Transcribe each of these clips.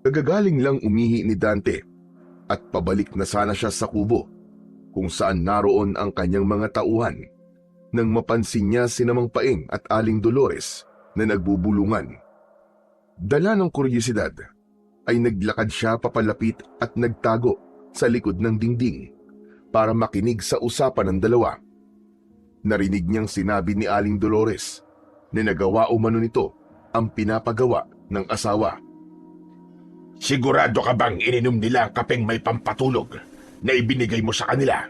Nagagaling lang umihi ni Dante at pabalik na sana siya sa kubo kung saan naroon ang kanyang mga tauhan nang mapansin niya si Mang Paeng at Aling Dolores na nagbubulungan. Dala ng kuryosidad ay naglakad siya papalapit at nagtago sa likod ng dingding para makinig sa usapan ng dalawa. Narinig niyang sinabi ni Aling Dolores na nagawa umano nito ang pinapagawa ng asawa. Sigurado ka bang ininom nila ang kapeng may pampatulog na ibinigay mo sa kanila?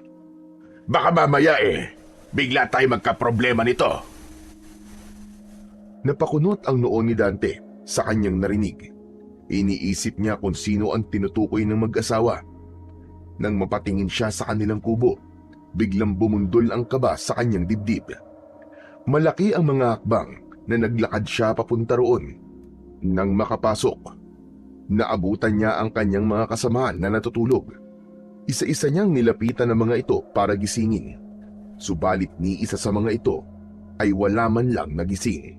Baka mamaya bigla tayo magkaproblema nito. Napakunot ang noo ni Dante sa kanyang narinig. Iniisip niya kung sino ang tinutukoy ng mag-asawa. Nang mapatingin siya sa kanilang kubo, biglang bumundol ang kaba sa kanyang dibdib. Malaki ang mga hakbang na naglakad siya papunta roon. Nang makapasok, naabutan niya ang kanyang mga kasamahan na natutulog. Isa-isa niyang nilapitan ang mga ito para gisingin. Subalit ni isa sa mga ito ay wala man lang nagising.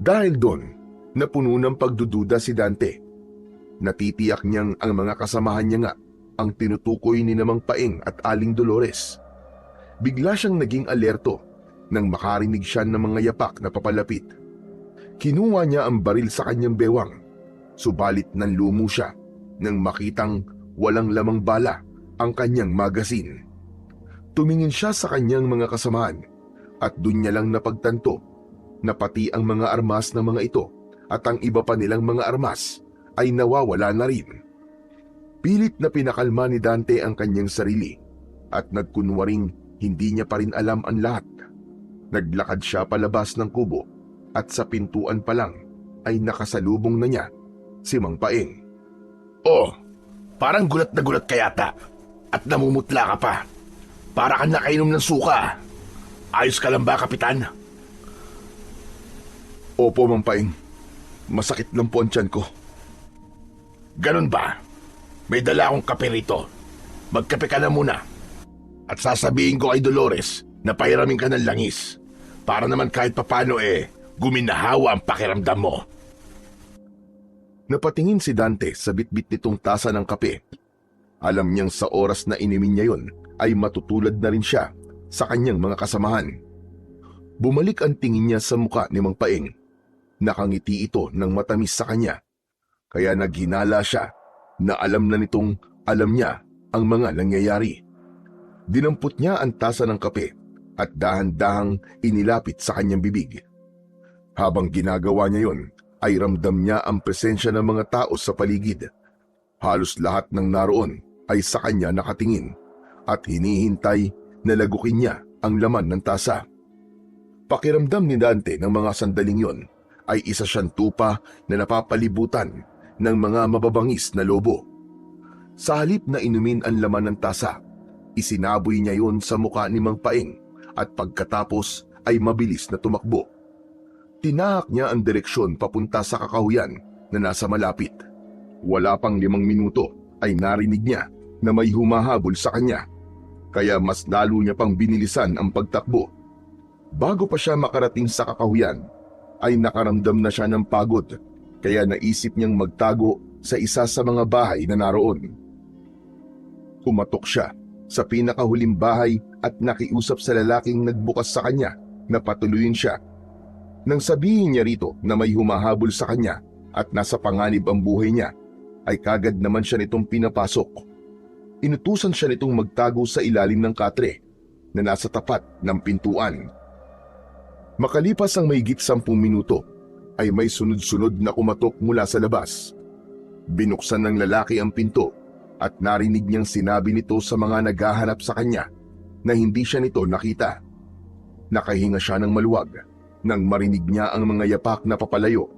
Dahil doon, napuno ng pagdududa si Dante. Natitiyak niyang ang mga kasamahan niya nga ang tinutukoy ni Mang Paeng at Aling Dolores. Bigla siyang naging alerto nang makarinig siya ng mga yapak na papalapit. Kinuha niya ang baril sa kanyang bewang. Subalit nanlumo siya nang makitang walang lamang bala ang kanyang magasin. Tumingin siya sa kanyang mga kasamahan at doon niya lang napagtanto na pati ang mga armas ng mga ito at ang iba pa nilang mga armas ay nawawala na rin. Pilit na pinakalma ni Dante ang kanyang sarili at nagkunwaring hindi niya pa rin alam ang lahat. Naglakad siya palabas ng kubo at sa pintuan pa lang ay nakasalubong na niya si Mang Paeng. Oh, parang gulat na gulat ka yata at namumutla ka pa. Para kang nakainom ng suka. Ayos ka lang ba, Kapitan? Opo, Mang Paeng. Masakit lang po ang tiyan ko. Ganun ba? May dala akong kape rito. Magkape ka na muna. At sasabihin ko kay Dolores na pahiramin ka ng langis. Para naman kahit papano guminahawa ang pakiramdam mo. Napatingin si Dante sa bitbit nitong tasa ng kape. Alam niyang sa oras na inumin niya yon ay matutulad na rin siya sa kanyang mga kasamahan. Bumalik ang tingin niya sa muka ni Mang Paeng. Nakangiti ito ng matamis sa kanya. Kaya naghinala siya na alam na nitong alam niya ang mga nangyayari. Dinampot niya ang tasa ng kape at dahan-dahang inilapit sa kanyang bibig. Habang ginagawa niya yon, ay ramdam niya ang presensya ng mga tao sa paligid. Halos lahat ng naroon ay sa kanya nakatingin at hinihintay na lagukin niya ang laman ng tasa. Pakiramdam ni Dante ng mga sandaling yon ay isa siyang tupa na napapalibutan ng mga mababangis na lobo. Sa halip na inumin ang laman ng tasa, isinaboy niya yon sa muka ni Mang Paeng at pagkatapos ay mabilis na tumakbo. Tinahak niya ang direksyon papunta sa kakahuyan na nasa malapit. Wala pang 5 minuto ay narinig niya na may humahabol sa kanya. Kaya mas lalo niya pang binilisan ang pagtakbo. Bago pa siya makarating sa kakahuyan, ay nakaramdam na siya ng pagod, kaya naisip niyang magtago sa isa sa mga bahay na naroon. Kumatok siya sa pinakahuling bahay at nakiusap sa lalaking nagbukas sa kanya na patuluyin siya. Nang sabihin niya rito na may humahabol sa kanya at nasa panganib ang buhay niya, ay kagad naman siya nitong pinapasok. Inutusan siya nitong magtago sa ilalim ng katre na nasa tapat ng pintuan. Makalipas ang mahigit 10 minuto, ay may sunod-sunod na kumatok mula sa labas. Binuksan ng lalaki ang pinto at narinig niyang sinabi nito sa mga naghahanap sa kanya na hindi siya nito nakita. Nakahinga siya ng maluwag nang marinig niya ang mga yapak na papalayo.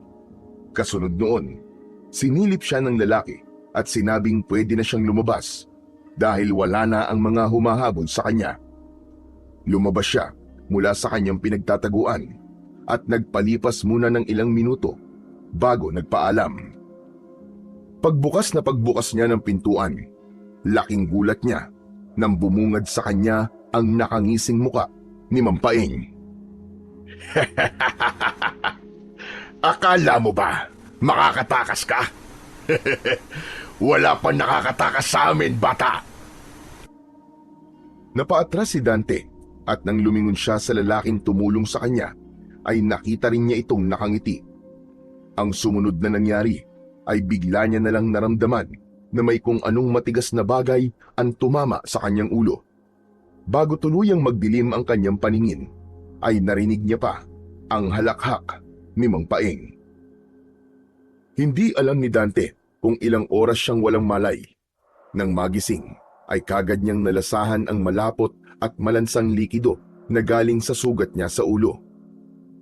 Kasunod noon, sinilip siya ng lalaki at sinabing pwede na siyang lumabas dahil wala na ang mga humahabol sa kanya. Lumabas siya mula sa kanyang pinagtataguan at nagpalipas muna ng ilang minuto bago nagpaalam. Pagbukas na pagbukas niya ng pintuan, laking gulat niya nang bumungad sa kanya ang nakangising muka ni Mang Paeng. Akala mo ba makakatakas ka? Wala pa nakakatakas sa amin, bata. Napaatras si Dante at nang lumingon siya sa lalaking tumulong sa kanya, ay nakita rin niya itong nakangiti. Ang sumunod na nangyari ay bigla niya nalang naramdaman na may kung anong matigas na bagay ang tumama sa kanyang ulo. Bago tuluyang magdilim ang kanyang paningin, ay narinig niya pa ang halakhak ni Mang Paeng. Hindi alam ni Dante kung ilang oras siyang walang malay. Nang magising, ay kagad niyang nalasahan ang malapot at malansang likido na galing sa sugat niya sa ulo.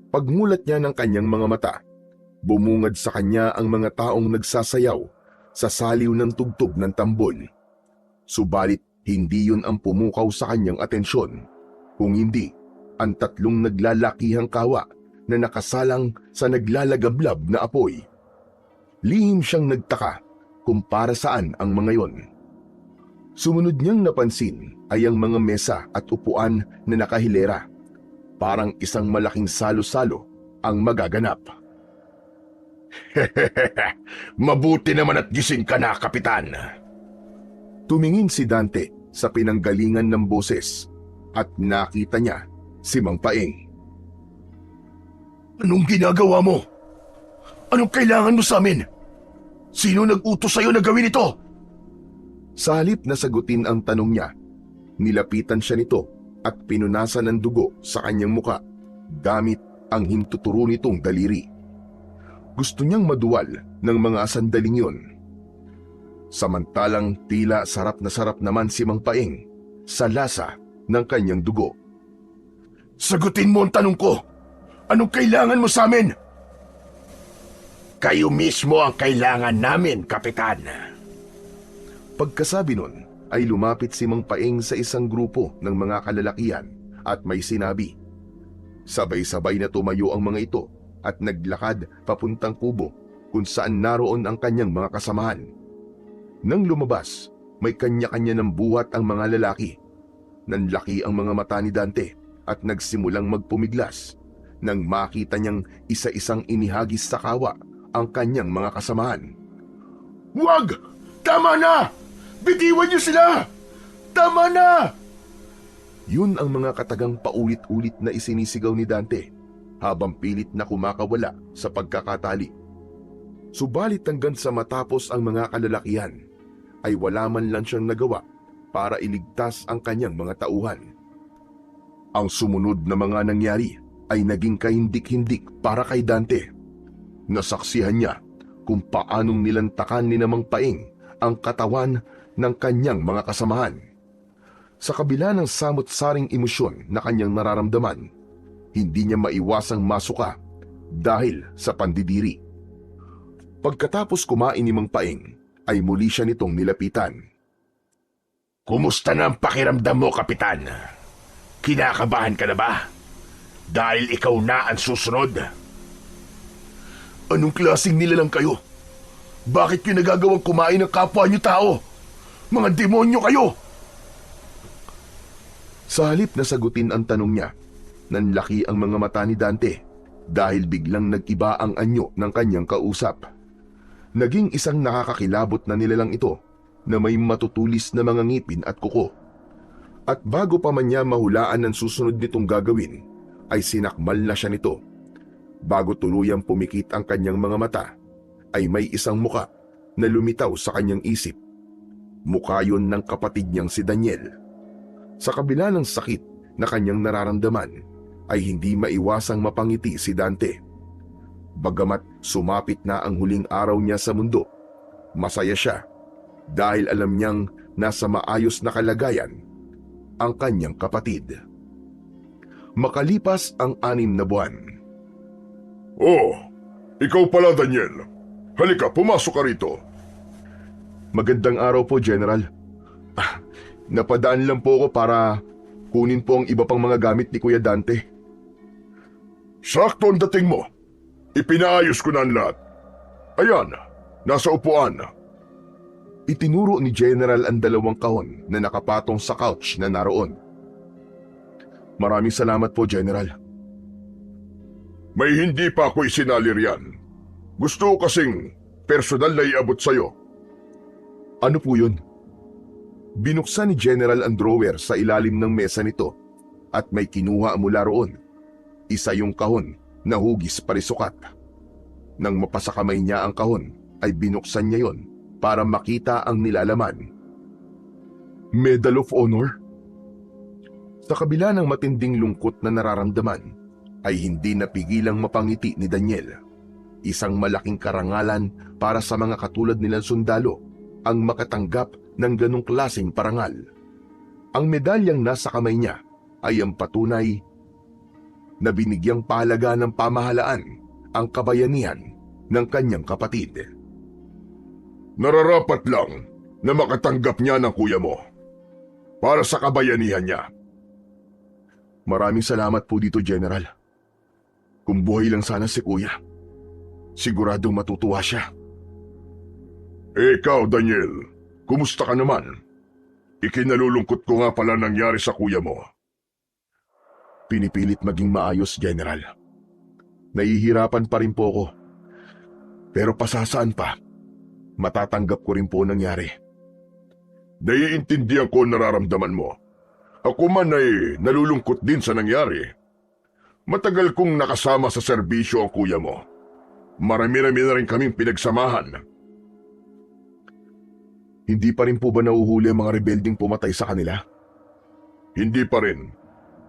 Pagmulat niya ng kanyang mga mata, bumungad sa kanya ang mga taong nagsasayaw sa saliw ng tugtog ng tambol. Subalit hindi yun ang pumukaw sa kanyang atensyon, kung hindi ang tatlong naglalakihang kawa na nakasalang sa naglalagablab na apoy. Lihim siyang nagtaka kung para saan ang mga yon. Sumunod niyang napansin ay ang mga mesa at upuan na nakahilera. Parang isang malaking salo-salo ang magaganap. Mabuti naman at gising ka na, Kapitan. Tumingin si Dante sa pinanggalingan ng boses at nakita niya si Mang Paeng. Anong ginagawa mo? Anong kailangan mo sa amin? Sino nag-utos sa'yo na gawin ito? Sa halip na sagutin ang tanong niya, nilapitan siya nito at pinunasan ng dugo sa kanyang muka gamit ang hintuturo nitong daliri. Gusto niyang maduwal ng mga sandaling yun. Samantalang tila sarap naman si Mang Paeng sa lasa ng kanyang dugo. Sagutin mo ang tanong ko. Anong kailangan mo sa amin? Kayo mismo ang kailangan namin, Kapitan. Pagkasabi nun, ay lumapit si Mang Paeng sa isang grupo ng mga kalalakihan at may sinabi. Sabay-sabay na tumayo ang mga ito at naglakad papuntang kubo kung saan naroon ang kanyang mga kasamahan. Nang lumabas, may kanya-kanya ng buhat ang mga lalaki. Nanlaki ang mga mata ni Dante at nagsimulang magpumiglas nang makita niyang isa-isang inihagis sa kawa ang kanyang mga kasamahan. Wag! Tama na! Bitiwan niyo sila! Tama na! Yun ang mga katagang paulit-ulit na isinisigaw ni Dante habang pilit na kumakawala sa pagkakatali. Subalit hanggang sa matapos ang mga kalalakihan, ay wala man lang siyang nagawa para iligtas ang kanyang mga tauhan. Ang sumunod na mga nangyari ay naging kahindik-hindik para kay Dante. Nasaksihan niya kung paanong nilantakan ni Mang Paeng ang katawan ng kanyang mga kasamahan. Sa kabila ng samot-saring emosyon na kanyang nararamdaman, hindi niya maiwasang masuka dahil sa pandidiri. Pagkatapos kumain ni Mang Paeng, ay muli siya nitong nilapitan. Kumusta na ang pakiramdam mo, Kapitan? Kinakabahan ka na ba? Dahil ikaw na ang susunod. Anong klaseng nilalang kayo? Bakit kayo nagagawang kumain ng kapwa niyo tao? Mga demonyo kayo! Sa halip na sagutin ang tanong niya, nanlaki ang mga mata ni Dante dahil biglang nag-iba ang anyo ng kanyang kausap. Naging isang nakakakilabot na nilalang ito na may matutulis na mga ngipin at kuko. At bago pa man niya mahulaan ang susunod nitong gagawin, ay sinakmal na siya nito. Bago tuluyang pumikit ang kanyang mga mata, ay may isang muka na lumitaw sa kanyang isip. Mukha yun ng kapatid niyang si Daniel. Sa kabila ng sakit na kanyang nararamdaman, ay hindi maiwasang mapangiti si Dante. Bagamat sumapit na ang huling araw niya sa mundo, masaya siya dahil alam niyang nasa maayos na kalagayan ang kanyang kapatid. Makalipas ang 6 na buwan. Oh, ikaw pala, Daniel. Halika, pumasok ka rito. Magandang araw po, General. Napadaan lang po ako para kunin po ang iba pang mga gamit ni Kuya Dante. Sakto ang dating mo. Ipinaayos ko na ang lahat. Ayan, nasa upuan. Itinuro ni General ang 2 kahon na nakapatong sa couch na naroon. Maraming salamat po, General. May hindi pa ako isinali riyan. Gusto ko kasing personal na iabot sa'yo. Ano po yun? Binuksan ni General ang drawer sa ilalim ng mesa nito at may kinuha mula roon. Isa yung kahon na hugis parisukat. Nang mapasakamay niya ang kahon, ay binuksan niya yon para makita ang nilalaman. Medal of Honor? Sa kabila ng matinding lungkot na nararamdaman, ay hindi napigilang mapangiti ni Daniel. Isang malaking karangalan para sa mga katulad nilang sundalo ang makatanggap ng ganong klaseng parangal. Ang medalyang nasa kamay niya ay ang patunay na binigyang pahalaga ng pamahalaan ang kabayanihan ng kanyang kapatid. Nararapat lang na makatanggap niya ng kuya mo para sa kabayanihan niya. Maraming salamat po dito, General. Kung buhay lang sana si Kuya, siguradong matutuwa siya. Ikaw, Daniel, kumusta ka naman? Ikinalulungkot ko nga pala nangyari sa kuya mo. Pinipilit maging maayos, General. Nahihirapan pa rin po ako. Pero pasasaan pa, matatanggap ko rin po nangyari. Naiintindihan ko ang nararamdaman mo. Ako man ay nalulungkot din sa nangyari. Matagal kong nakasama sa serbisyo ang kuya mo. Marami-rami na rin kaming pinagsamahan. Hindi pa rin po ba nauhuli ang mga rebelding pumatay sa kanila? Hindi pa rin.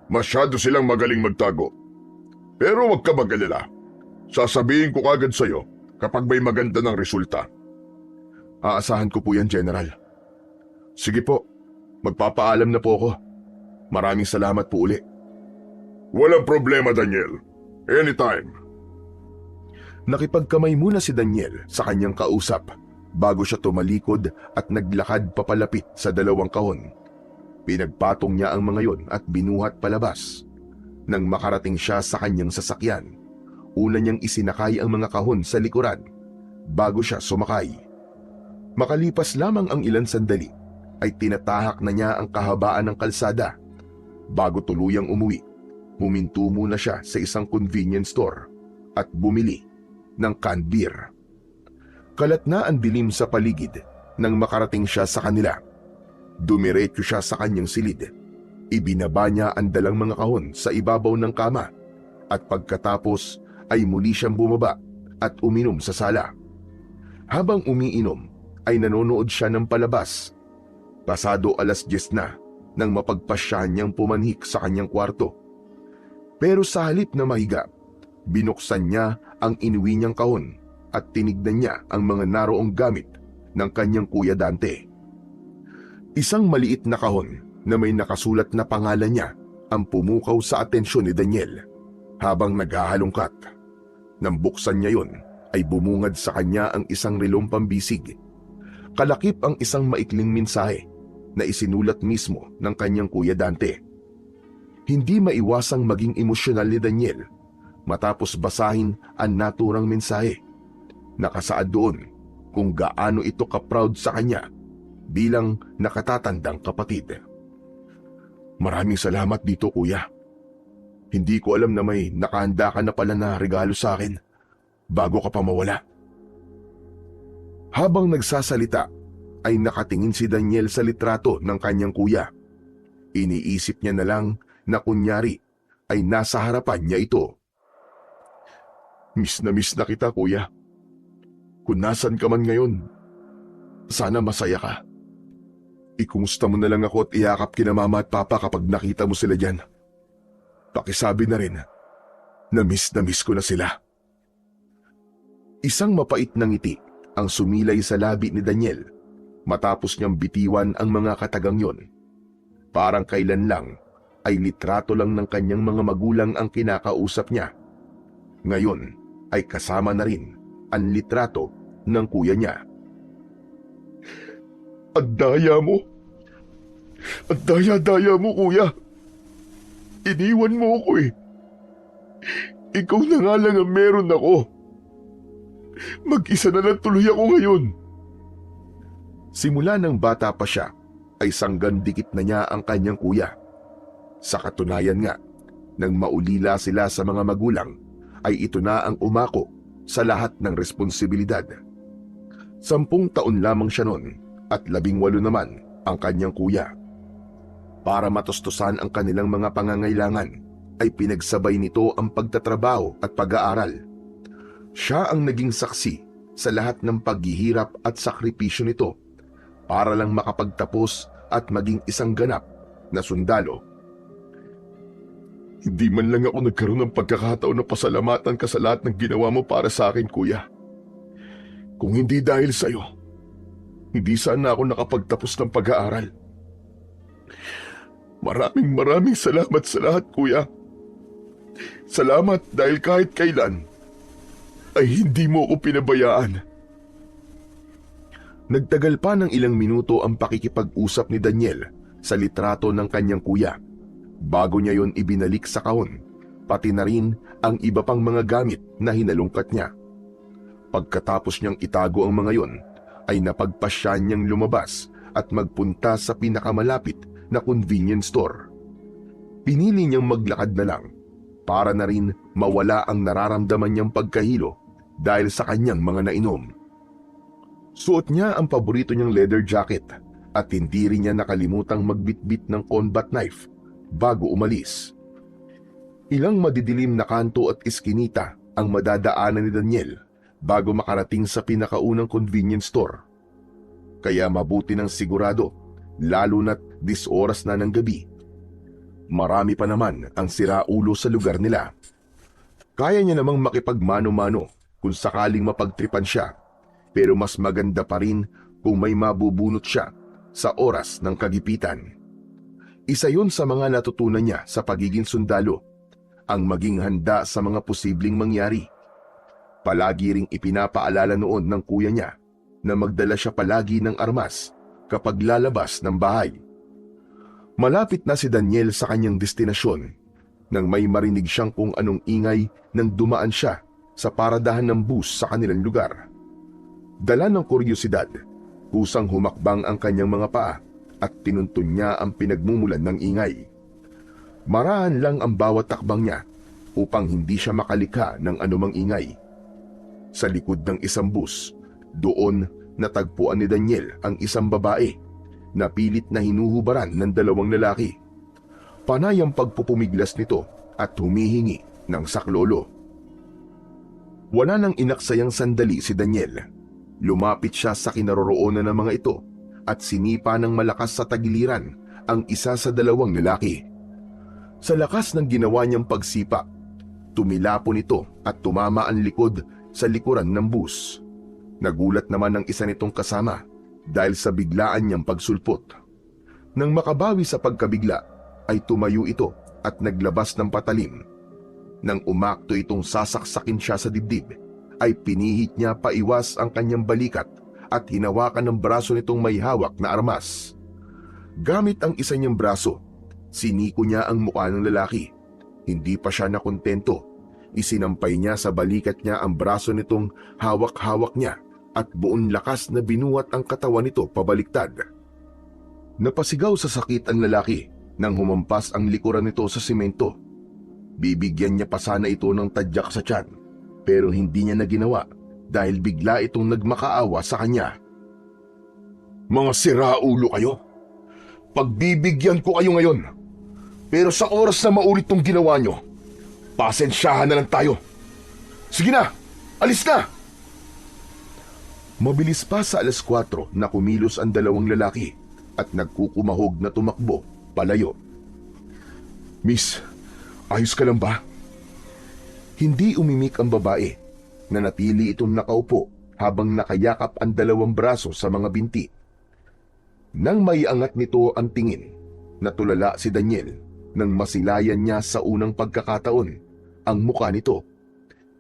Masyado silang magaling magtago. Pero huwag ka mag-alala. Sasabihin ko kagad sa'yo kapag may maganda ng resulta. Aasahan ko po yan, General. Sige po, magpapaalam na po ako. Maraming salamat po uli. Walang problema, Daniel. Anytime. Nakipagkamay muna si Daniel sa kanyang kausap bago siya tumalikod at naglakad papalapit sa dalawang kahon. Pinagpatong niya ang mga yon at binuhat palabas. Nang makarating siya sa kanyang sasakyan, una niyang isinakay ang mga kahon sa likuran bago siya sumakay. Makalipas lamang ang ilang sandali, ay tinatahak na niya ang kahabaan ng kalsada. Bago tuluyang umuwi, huminto muna siya sa isang convenience store at bumili ng canned beer. Kalat na ang dilim sa paligid nang makarating siya sa kanila. Dumiretso siya sa kanyang silid. Ibinaba niya ang dalang mga kahon sa ibabaw ng kama at pagkatapos ay muli siyang bumaba at uminom sa sala. Habang umiinom ay nanonood siya ng palabas. Pasado 10:00 na nang mapagpasyahan niyang pumanhik sa kanyang kwarto. Pero sa halip na mahiga, binuksan niya ang inuwi niyang kahon at tinignan niya ang mga naroong gamit ng kanyang Kuya Dante. Isang maliit na kahon na may nakasulat na pangalan niya ang pumukaw sa atensyon ni Daniel habang naghahalongkat. Nang buksan niya yon, ay bumungad sa kanya ang isang relong pambisig. Kalakip ang isang maikling mensahe na isinulat mismo ng kanyang Kuya Dante. Hindi maiwasang maging emosyonal ni Daniel matapos basahin ang naturang mensahe. Nakasaad doon kung gaano ito ka-proud sa kanya bilang nakatatandang kapatid. Maraming salamat dito, Kuya. Hindi ko alam na may nakahanda ka na pala na regalo sa akin bago ka pa mawala. Habang nagsasalita, ay nakatingin si Daniel sa litrato ng kanyang kuya. Iniisip niya na lang na kunyari ay nasa harapan niya ito. Miss na kita, Kuya. Kung nasan ka man ngayon, sana masaya ka. Ikumusta mo na lang ako at iyakap kina Mama at Papa kapag nakita mo sila dyan. Pakisabi na rin na miss ko na sila. Isang mapait na ngiti ang sumilay sa labi ni Daniel matapos niyang bitiwan ang mga katagang yon. Parang kailan lang ay litrato lang ng kanyang mga magulang ang kinakausap niya. Ngayon ay kasama na rin ang litrato ng kuya niya. Ang daya mo! Ang daya-daya mo, Kuya! Iniwan mo ako eh. Ikaw na nga lang ang meron ako. Mag-isa na lang tuloy ako ngayon. Simula ng bata pa siya, ay sanggan-dikit na niya ang kanyang kuya. Sa katunayan nga, nang maulila sila sa mga magulang, ay ito na ang umako sa lahat ng responsibilidad. 10 taon lamang siya noon at 18 naman ang kanyang kuya. Para matustusan ang kanilang mga pangangailangan, ay pinagsabay nito ang pagtatrabaho at pag-aaral. Siya ang naging saksi sa lahat ng paghihirap at sakripisyo nito para lang makapagtapos at maging isang ganap na sundalo. Hindi man lang ako nagkaroon ng pagkakataon na pasalamatan ka sa lahat ng ginawa mo para sa akin, kuya. Kung hindi dahil sa'yo, hindi sana ako nakapagtapos ng pag-aaral. Maraming salamat sa lahat, kuya. Salamat dahil kahit kailan ay hindi mo ako pinabayaan. Nagtagal pa ng ilang minuto ang pakikipag-usap ni Daniel sa litrato ng kanyang kuya bago niya yon ibinalik sa kahon, pati na rin ang iba pang mga gamit na hinalungkat niya. Pagkatapos niyang itago ang mga yon, ay napagpasya niyang lumabas at magpunta sa pinakamalapit na convenience store. Pinili niyang maglakad na lang para na rin mawala ang nararamdaman niyang pagkahilo dahil sa kanyang mga nainom. Suot niya ang paborito niyang leather jacket at hindi rin niya nakalimutang magbitbit ng combat knife bago umalis. Ilang madidilim na kanto at iskinita ang madadaanan ni Daniel bago makarating sa pinakaunang convenience store. Kaya mabuti ng sigurado, lalo na't 10 oras na ng gabi. Marami pa naman ang siraulo sa lugar nila. Kaya niya namang makipagmano-mano kung sakaling mapagtripan siya, pero mas maganda pa rin kung may mabubunot siya sa oras ng kagipitan. Isa yun sa mga natutunan niya sa pagiging sundalo, ang maging handa sa mga posibleng mangyari. Palagi ring ipinapaalala noon ng kuya niya na magdala siya palagi ng armas kapag lalabas ng bahay. Malapit na si Daniel sa kanyang destinasyon nang may marinig siyang kung anong ingay nang dumaan siya sa paradahan ng bus sa kanilang lugar. Dala ng kuryosidad, kusang humakbang ang kanyang mga paa at tinuntun niya ang pinagmumulan ng ingay. Marahan lang ang bawat takbang niya upang hindi siya makalikha ng anumang ingay. Sa likod ng isang bus, doon natagpuan ni Daniel ang isang babae na pilit na hinuhubaran ng 2 lalaki. Panay ang pagpupumiglas nito at humihingi ng saklolo. Wala nang inaksayang sandali si Daniel. Lumapit siya sa kinaroroonan ng mga ito at sinipa ng malakas sa tagiliran ang isa sa 2 lalaki. Sa lakas ng ginawa niyang pagsipa, tumilapon ito at tumama ang likod sa likuran ng bus. Nagulat naman ang isa nitong kasama dahil sa biglaan niyang pagsulpot. Nang makabawi sa pagkabigla, ay tumayo ito at naglabas ng patalim. Nang umakto itong sasaksakin siya sa dibdib, ay pinihit niya paiwas ang kanyang balikat at hinawakan ng braso nitong may hawak na armas. Gamit ang isa niyang braso, siniko niya ang mukha ng lalaki. Hindi pa siya nakontento. Isinampay niya sa balikat niya ang braso nitong hawak-hawak niya at buong lakas na binuhat ang katawan nito pabaliktad. Napasigaw sa sakit ang lalaki nang humampas ang likuran nito sa simento. Bibigyan niya pa sana ito ng tadyak sa tiyan, pero hindi niya na ginawa dahil bigla itong nagmakaawa sa kanya. Mga siraulo kayo! Pagbibigyan ko kayo ngayon, pero sa oras na maulit tong ginawa nyo, pasensyahan na lang tayo. Sige na, alis na! Mabilis pa sa 4:00 na kumilos ang 2 lalaki at nagkukumahog na tumakbo palayo. Miss, ayos ka lang ba? Hindi umimik ang babae. Nanatili itong nakaupo habang nakayakap ang 2 braso sa mga binti. Nang maiangat nito ang tingin, natulala si Daniel nang masilayan niya sa unang pagkakataon ang mukha nito.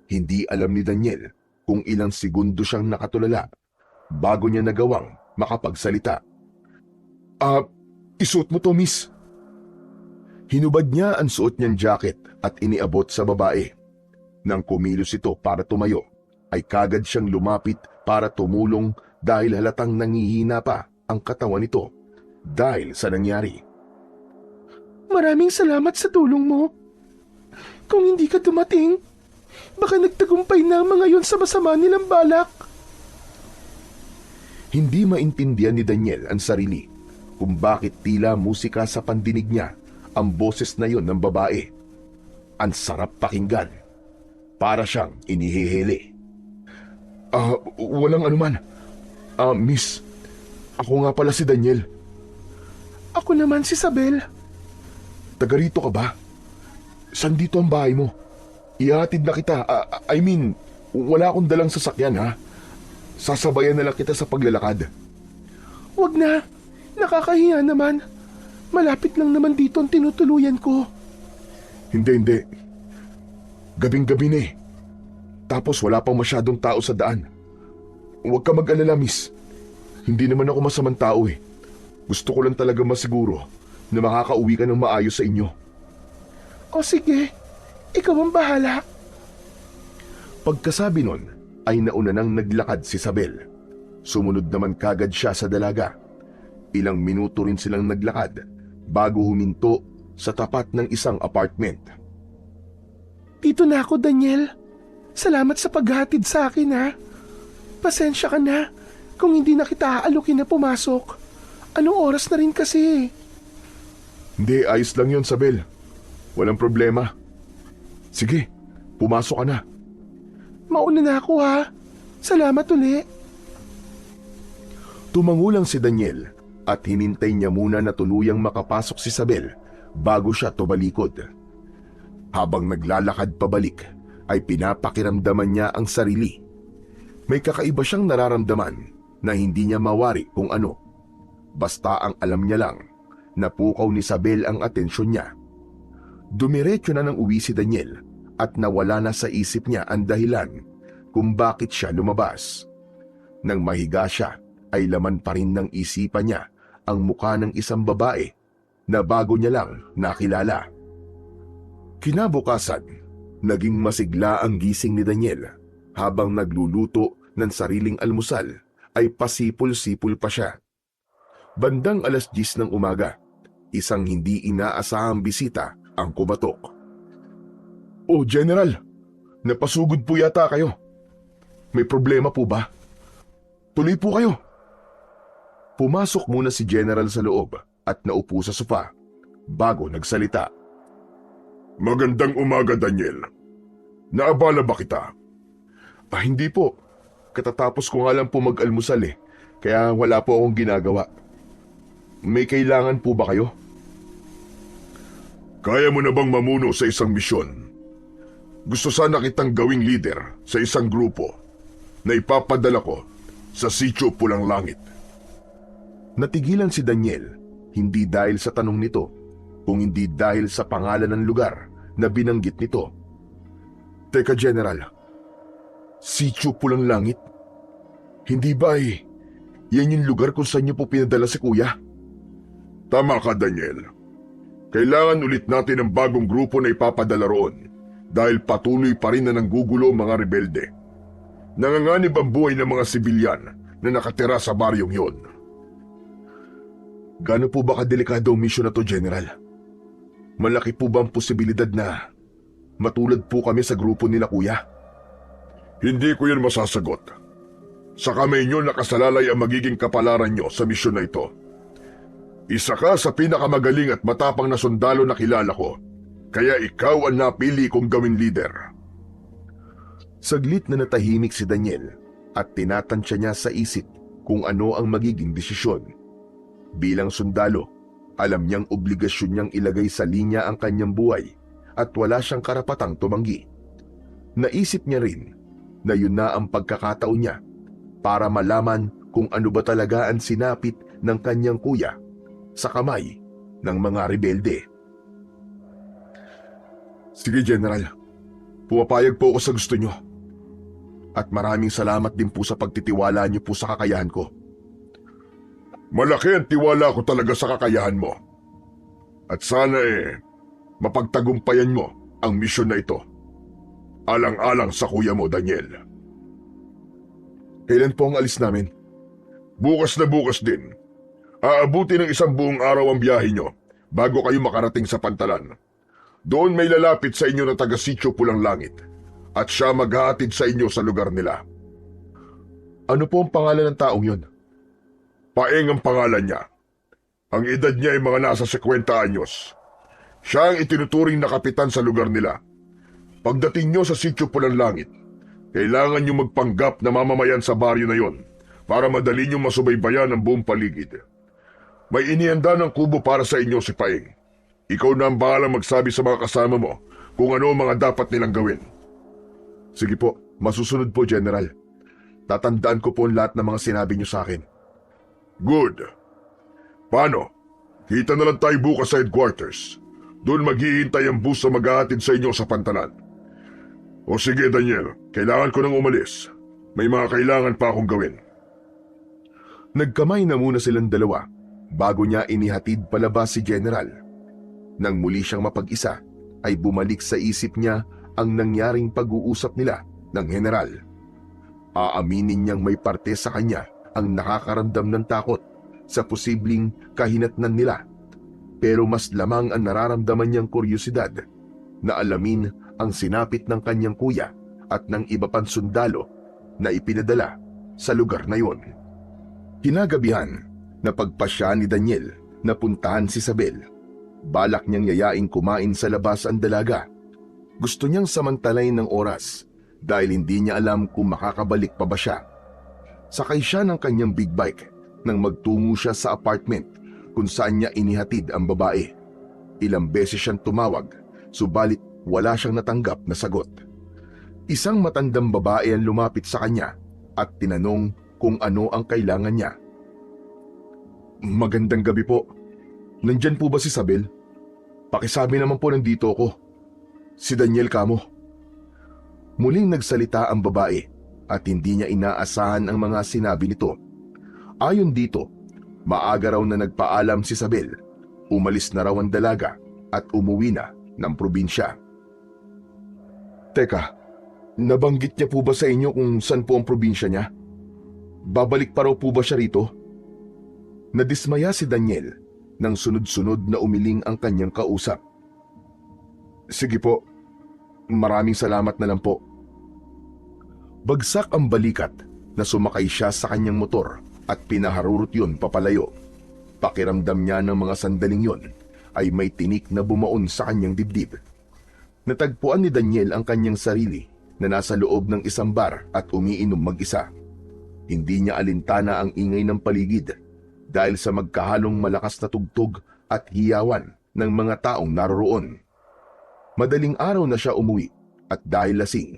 Hindi alam ni Daniel kung ilang segundo siyang nakatulala bago niya nagawang makapagsalita. Isuot mo to, miss. Hinubad niya ang suot niyang jacket at iniabot sa babae. Nang kumilos ito para tumayo, ay kagad siyang lumapit para tumulong dahil halatang nangihina pa ang katawan nito dahil sa nangyari. Maraming salamat sa tulong mo. Kung hindi ka dumating, baka nagtagumpay na ang mga yon sa masama nilang balak. Hindi maintindihan ni Daniel ang sarili kung bakit tila musika sa pandinig niya ang boses na yon ng babae. Ang sarap pakinggan. Para siyang inihihili. Walang anuman. Miss, ako nga pala si Daniel. Ako naman si Isabel. Taga rito ka ba? Saan dito ang bahay mo? Ihatid na kita. Wala akong dalang sasakyan, ha? Sasabayan na lang kita sa paglalakad. Wag na. Nakakahiya naman. Malapit lang naman dito ang tinutuluyan ko. Hindi. Gabing-gabi na eh. Tapos wala pang masyadong tao sa daan. Huwag ka mag-alala, miss. Hindi naman ako masamang tao eh. Gusto ko lang talaga masiguro na makakauwi ka ng maayos sa inyo. O sige, ikaw ang bahala. Pagkasabi nun, ay nauna nang naglakad si Isabel. Sumunod naman kagad siya sa dalaga. Ilang minuto rin silang naglakad bago huminto sa tapat ng isang apartment. Dito na ako, Daniel. Salamat sa paghatid sa akin, ha. Pasensya ka na kung hindi na kita aalukin na pumasok. Anong oras na rin kasi? Hindi, ayos lang yun, Isabel. Walang problema. Sige, pumasok ka na. Mauna na ako, ha. Salamat uli. Tumangulang si Daniel at hinintay niya muna na tuluyang makapasok si Isabel bago siya tumalikod. Habang naglalakad pabalik, ay pinapakiramdaman niya ang sarili. May kakaiba siyang nararamdaman na hindi niya mawari kung ano. Basta ang alam niya lang, napukaw ni Isabel ang atensyon niya. Dumiretso na ng uwi si Daniel at nawala na sa isip niya ang dahilan kung bakit siya lumabas. Nang mahiga siya, ay laman pa rin ng isipan niya ang mukha ng isang babae na bago niya lang nakilala. Kinabukasan, naging masigla ang gising ni Daniel. Habang nagluluto ng sariling almusal, ay pasipol-sipol pa siya. Bandang 10:00 ng umaga, isang hindi inaasahang bisita ang kumatok. "Oh, General, napasugod po yata kayo. May problema po ba? Tuloy po kayo." Pumasok muna si General sa loob at naupo sa sofa bago nagsalita. Magandang umaga, Daniel. Naabala ba kita? Hindi po. Katatapos ko nga lang po mag-almusal eh. Kaya wala po akong ginagawa. May kailangan po ba kayo? Kaya mo na bang mamuno sa isang misyon? Gusto sana kitang gawing leader sa isang grupo na ipapadala ko sa Sitio Pulang Langit. Natigilan si Daniel, hindi dahil sa tanong nito, kung hindi dahil sa pangalan ng lugar na binanggit nito. Teka, General, Sitio Pulang Langit? Hindi ba yan yung lugar kung saan niyo po pinadala si Kuya? Tama ka, Daniel. Kailangan ulit natin ng bagong grupo na ipapadala roon dahil patuloy pa rin na nanggugulo ang mga rebelde. Nanganganib ang buhay ng mga sibilyan na nakatira sa baryong yon. Gaano po ba kadelikado ang misyon na to, General? Malaki po ba ang posibilidad na matulad po kami sa grupo nila, Kuya? Hindi ko yun masasagot. Sa kamay nyo nakasalalay ang magiging kapalaran nyo sa misyon na ito. Isa ka sa pinakamagaling at matapang na sundalo na kilala ko, kaya ikaw ang napili kong gawing leader. Saglit na natahimik si Daniel at tinatansya niya sa isip kung ano ang magiging desisyon. Bilang sundalo, alam niyang obligasyon niyang ilagay sa linya ang kanyang buhay at wala siyang karapatang tumanggi. Naisip niya rin na yun na ang pagkakataon niya para malaman kung ano ba talaga ang sinapit ng kanyang kuya sa kamay ng mga rebelde. Sige, General. Pumapayag po ako sa gusto niyo. At maraming salamat din po sa pagtitiwala niyo po sa kakayahan ko. Malaki ang tiwala ko talaga sa kakayahan mo. At sana mapagtagumpayan mo ang misyon na ito. Alang-alang sa kuya mo, Daniel. Kailan po ang alis namin? Bukas na bukas din. Aabuti ng isang buong araw ang biyahe nyo bago kayo makarating sa Pantalan. Doon may lalapit sa inyo na taga-Sitio Pulang Langit at siya maghahatid sa inyo sa lugar nila. Ano po ang pangalan ng taong yon? Paeng ang pangalan niya. Ang edad niya ay mga nasa 50 anyos. Siya ang itinuturing na kapitan sa lugar nila. Pagdating niyo sa sitio Pulang Langit, kailangan niyo magpanggap na mamamayan sa baryo na yon para madali niyo masubaybayan ang buong paligid. May inihanda ng kubo para sa inyo si Paeng. Ikaw na ang bahalang magsabi sa mga kasama mo kung ano ang mga dapat nilang gawin. Sige po, masusunod po, General. Tatandaan ko po ang lahat ng mga sinabi niyo sa akin. Good. Paano? Kita na lang tayo bukas sa headquarters. Doon maghihintay ang bus na maghahatid sa inyo sa pantalan. O sige, Daniel, kailangan ko nang umalis. May mga kailangan pa akong gawin. Nagkamay na muna silang dalawa bago niya inihatid palabas si General. Nang muli siyang mapag-isa, ay bumalik sa isip niya ang nangyaring pag-uusap nila ng General. Aaminin niyang may parte sa kanya ang nakakaramdam ng takot sa posibleng kahinatnan nila. Pero mas lamang ang nararamdaman niyang kuryosidad na alamin ang sinapit ng kanyang kuya at ng iba pang sundalo na ipinadala sa lugar na yon. Kinagabihan, napagpasya ni Daniel na puntahan si Isabel. Balak niyang yayain kumain sa labas ang dalaga. Gusto niyang samantalayin ng oras dahil hindi niya alam kung makakabalik pa ba siya. Sakay siya ng kanyang big bike nang magtungo siya sa apartment kung saan niya inihatid ang babae. Ilang beses siyang tumawag, subalit wala siyang natanggap na sagot. Isang matandang babae ang lumapit sa kanya at tinanong kung ano ang kailangan niya. Magandang gabi po. Nandyan po ba si Isabel? Pakisabi naman po nandito ako. Si Daniel kamo. Muling nagsalita ang babae at hindi niya inaasahan ang mga sinabi nito. Ayon dito, maaga raw na nagpaalam si Isabel. Umalis na raw ang dalaga at umuwi na ng probinsya. Teka, nabanggit niya po ba sa inyo kung saan po ang probinsya niya? Babalik pa raw po ba siya rito? Nadismaya si Daniel nang sunod-sunod na umiling ang kanyang kausap. Sige po, maraming salamat na lang po. Bagsak ang balikat na sumakay siya sa kanyang motor at pinaharurot yun papalayo. Pakiramdam niya ng mga sandaling yon ay may tinik na bumaon sa kanyang dibdib. Natagpuan ni Daniel ang kanyang sarili na nasa loob ng isang bar at umiinom mag-isa. Hindi niya alintana ang ingay ng paligid dahil sa magkahalong malakas na tugtog at hiyawan ng mga taong naroroon. Madaling araw na siya umuwi at dahil lasing,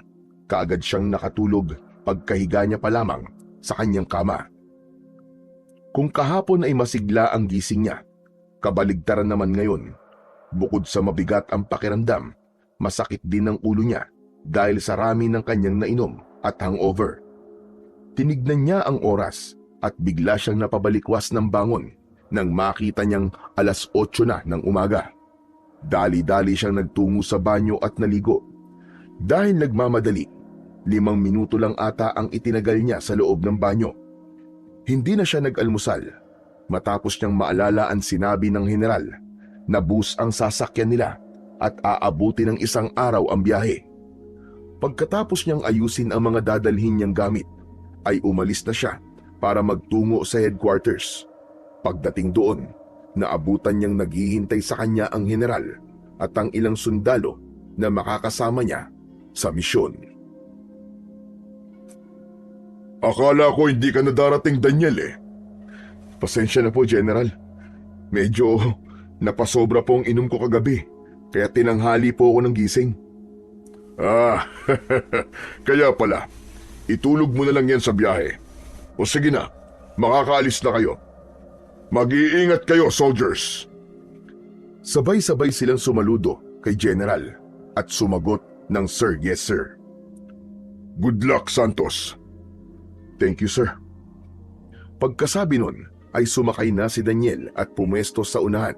kaagad siyang nakatulog pagkahiga niya pa lamang sa kanyang kama. Kung kahapon ay masigla ang gising niya, kabaligtaran naman ngayon. Bukod sa mabigat ang pakiramdam, masakit din ang ulo niya dahil sa rami ng kanyang nainom at hangover. Tinignan niya ang oras at bigla siyang napabalikwas ng bangon nang makita niyang 8:00 na ng umaga. Dali-dali siyang nagtungo sa banyo at naligo. Dahil nagmamadali, 5 minuto lang ata ang itinagal niya sa loob ng banyo. Hindi na siya nag-almusal matapos niyang maalala ang sinabi ng general na bus ang sasakyan nila at aabuti ng 1 araw ang biyahe. Pagkatapos niyang ayusin ang mga dadalhin niyang gamit, ay umalis na siya para magtungo sa headquarters. Pagdating doon, naabutan niyang naghihintay sa kanya ang general at ang ilang sundalo na makakasama niya sa misyon. Akala ko hindi ka na darating, Daniel eh. Pasensya na po, General. Medyo napasobra po ang inom ko kagabi, kaya tinanghali po ako ng gising. Kaya pala. Itulog mo na lang yan sa biyahe. O sige na, makakaalis na kayo. Mag-iingat kayo, soldiers. Sabay-sabay silang sumaludo kay General at sumagot ng Sir, yes sir. Good luck, Santos. Thank you, sir. Pagkasabi nun, ay sumakay na si Daniel at pumwesto sa unahan,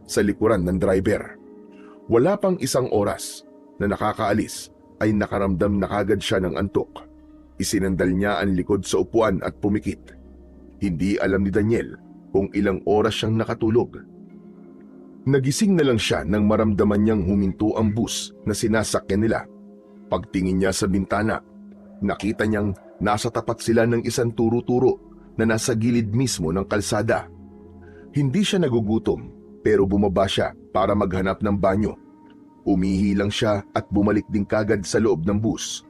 sa likuran ng driver. Wala pang 1 oras na nakakaalis ay nakaramdam na kagad siya ng antok. Isinandal niya ang likod sa upuan at pumikit. Hindi alam ni Daniel kung ilang oras siyang nakatulog. Nagising na lang siya nang maramdaman niyang huminto ang bus na sinasakyan nila. Pagtingin niya sa bintana, nakita niyang nasa tapat sila ng isang turo-turo na nasa gilid mismo ng kalsada. Hindi siya nagugutom pero bumaba siya para maghanap ng banyo. Umihi lang siya at bumalik din kagad sa loob ng bus.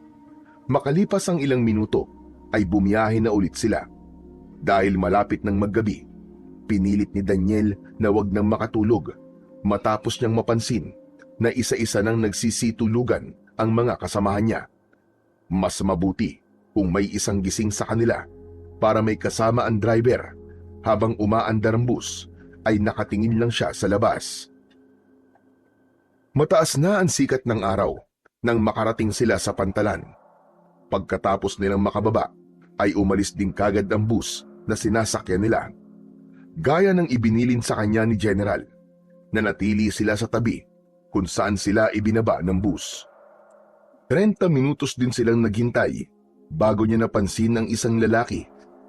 Makalipas ang ilang minuto ay bumiyahe na ulit sila. Dahil malapit ng maggabi, pinilit ni Daniel na wag nang makatulog matapos niyang mapansin na isa-isa nang nagsisitulugan ang mga kasamahan niya. Mas mabuti kung may isang gising sa kanila para may kasama ang driver. Habang umaandar ang bus ay nakatingin lang siya sa labas. Mataas na ang sikat ng araw nang makarating sila sa pantalan. Pagkatapos nilang makababa ay umalis din kagad ang bus na sinasakyan nila. Gaya ng ibinilin sa kanya ni General, nanatili sila sa tabi kung saan sila ibinaba ng bus. 30 minutos din silang naghintay bago niya napansin ang isang lalaki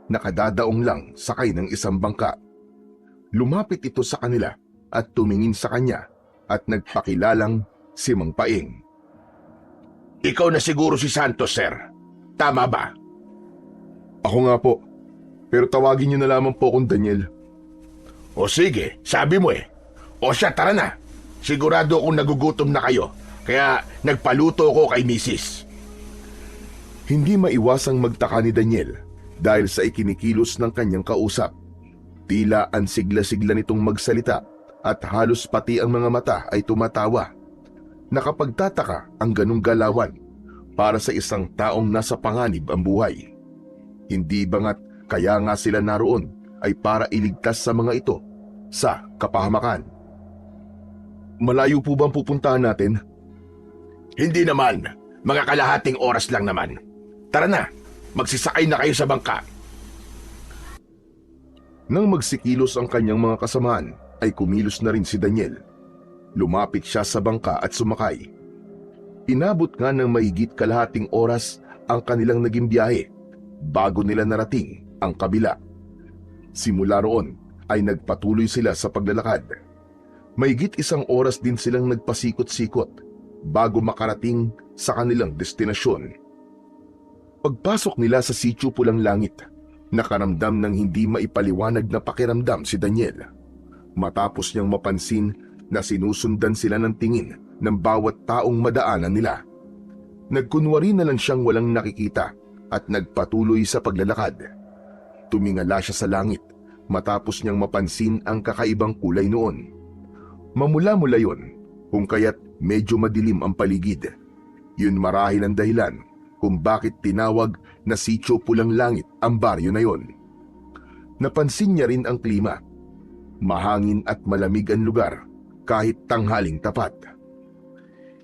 na kadadaong lang sakay ng isang bangka. Lumapit ito sa kanila at tumingin sa kanya at nagpakilalang si Mang Paing. Ikaw na siguro si Santos, sir. Tama ba? Ako nga po, pero tawagin niyo na lamang po akong Daniel. O sige, sabi mo eh. O siya, tara na. Sigurado akong nagugutom na kayo, kaya nagpaluto ko kay Mrs. Hindi maiwasang magtaka ni Daniel dahil sa ikinikilos ng kanyang kausap. Tila ang sigla-sigla nitong magsalita at halos pati ang mga mata ay tumatawa. Nakapagtataka ang ganong galawan para sa isang taong nasa panganib ang buhay. Hindi bangat kaya nga sila naroon ay para iligtas sa mga ito sa kapahamakan. Malayo po bang pupuntahan natin? Hindi naman. Mga kalahating oras lang naman. Tara na, magsisakay na kayo sa bangka. Nang magsikilos ang kanyang mga kasamahan, ay kumilos na rin si Daniel. Lumapit siya sa bangka at sumakay. Inabot nga ng mahigit kalahating oras ang kanilang naging biyahe bago nila narating ang kabila. Simula roon ay nagpatuloy sila sa paglalakad. Mahigit isang oras din silang nagpasikot-sikot bago makarating sa kanilang destinasyon. Pagpasok nila sa Sitio Pulang Langit, nakaramdam ng hindi maipaliwanag na pakiramdam si Daniel. Matapos niyang mapansin na sinusundan sila ng tingin ng bawat taong madaanan nila. Nagkunwari na lang siyang walang nakikita at nagpatuloy sa paglalakad. Tumingala siya sa langit matapos niyang mapansin ang kakaibang kulay noon. Mamula-mula yon kung kaya't medyo madilim ang paligid. Yun marahil ang dahilan kung bakit tinawag na Sitio Pulang Langit ang baryo na yon. Napansin niya rin ang klima. Mahangin at malamig ang lugar kahit tanghaling tapat.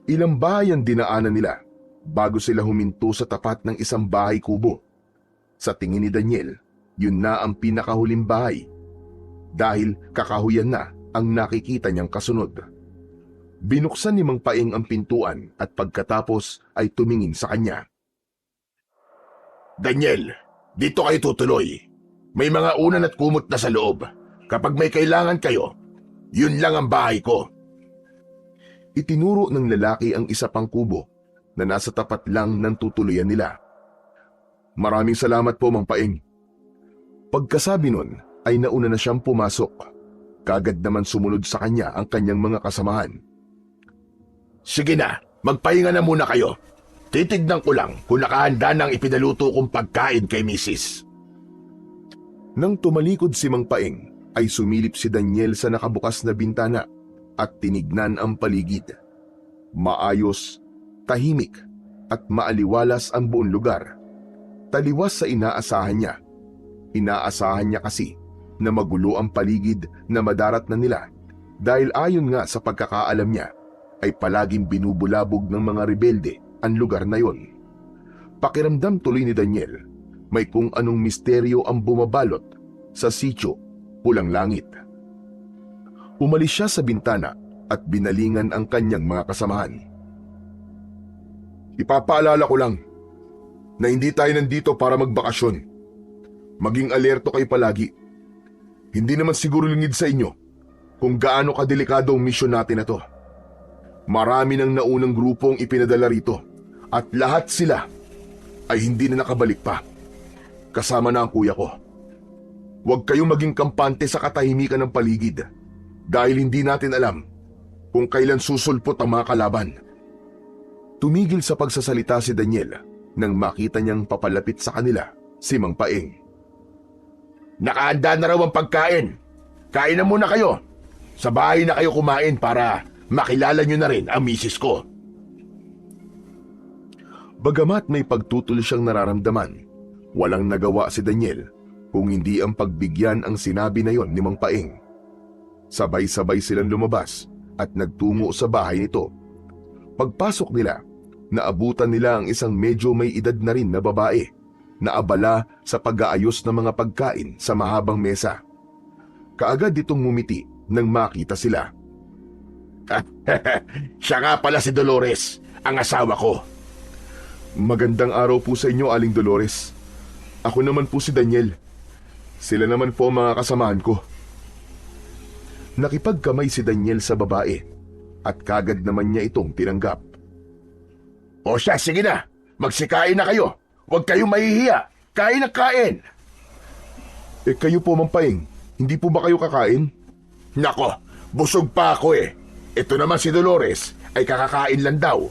Ilang bahay ang dinaanan nila bago sila huminto sa tapat ng isang bahay kubo. Sa tingin ni Daniel, yun na ang pinakahuling bahay dahil kakahuyan na ang nakikita niyang kasunod. Binuksan ni Mang Paing ang pintuan at pagkatapos ay tumingin sa kanya. Daniel, dito kayo tutuloy. May mga unan at kumot na sa loob. Kapag may kailangan kayo, yun lang ang bahay ko. Itinuro ng lalaki ang isa pang kubo na nasa tapat lang ng tutuluyan nila. Maraming salamat po, Mang Paing. Pagkasabi nun ay nauna na siyang pumasok. Kagad naman sumunod sa kanya ang kanyang mga kasamahan. Sige na, magpahinga na muna kayo. Titignan ko lang kung nakahanda ng ipinaluto kong pagkain kay Mrs. Nang tumalikod si Mang Paing, ay sumilip si Daniel sa nakabukas na bintana at tinignan ang paligid. Maayos, tahimik at maaliwalas ang buong lugar. Taliwas sa inaasahan niya. Inaasahan niya kasi na magulo ang paligid na madarat na nila dahil ayon nga sa pagkakaalam niya ay palaging binubulabog ng mga rebelde ang lugar na yon. Pakiramdam tuloy ni Daniel, may kung anong misteryo ang bumabalot sa Sitio Pulang Langit. Umalis siya sa bintana at binalingan ang kanyang mga kasamahan. Ipapaalala ko lang na hindi tayo nandito para magbakasyon. Maging alerto kayo palagi. Hindi naman siguro lingid sa inyo kung gaano kadelikado ang misyon natin na to. Marami ng naunang grupong ipinadala rito at lahat sila ay hindi na nakabalik pa. Kasama na ang kuya ko. Huwag kayong maging kampante sa katahimikan ng paligid dahil hindi natin alam kung kailan susulpot ang mga kalaban. Tumigil sa pagsasalita si Daniel nang makita niyang papalapit sa kanila si Mang Paeng. Nakahanda na raw ang pagkain. Kain na muna kayo. Sa bahay na kayo kumain para makilala nyo na rin ang misis ko. Bagamat may pagtutol siyang nararamdaman, walang nagawa si Daniel kung hindi ang pagbigyan ang sinabi na yon ni Mang Paeng. Sabay-sabay silang lumabas at nagtungo sa bahay nito. Pagpasok nila, naabutan nila ang isang medyo may edad na rin na babae na abala sa pag-aayos ng mga pagkain sa mahabang mesa. Kaagad itong ngumiti nang makita sila. Siya nga pala si Dolores, ang asawa ko. Magandang araw po sa inyo, Aling Dolores. Ako naman po si Daniel. Sila naman po ang mga kasamahan ko. Nakipagkamay si Daniel sa babae at kagad naman niya itong tinanggap. O siya, sige na. Magsikain na kayo. Huwag kayong mahihiya. Kain na kain. Kayo po, Mang Paeng, hindi po ba kayo kakain? Nako, busog pa ako eh. Ito naman si Dolores ay kakakain lang daw.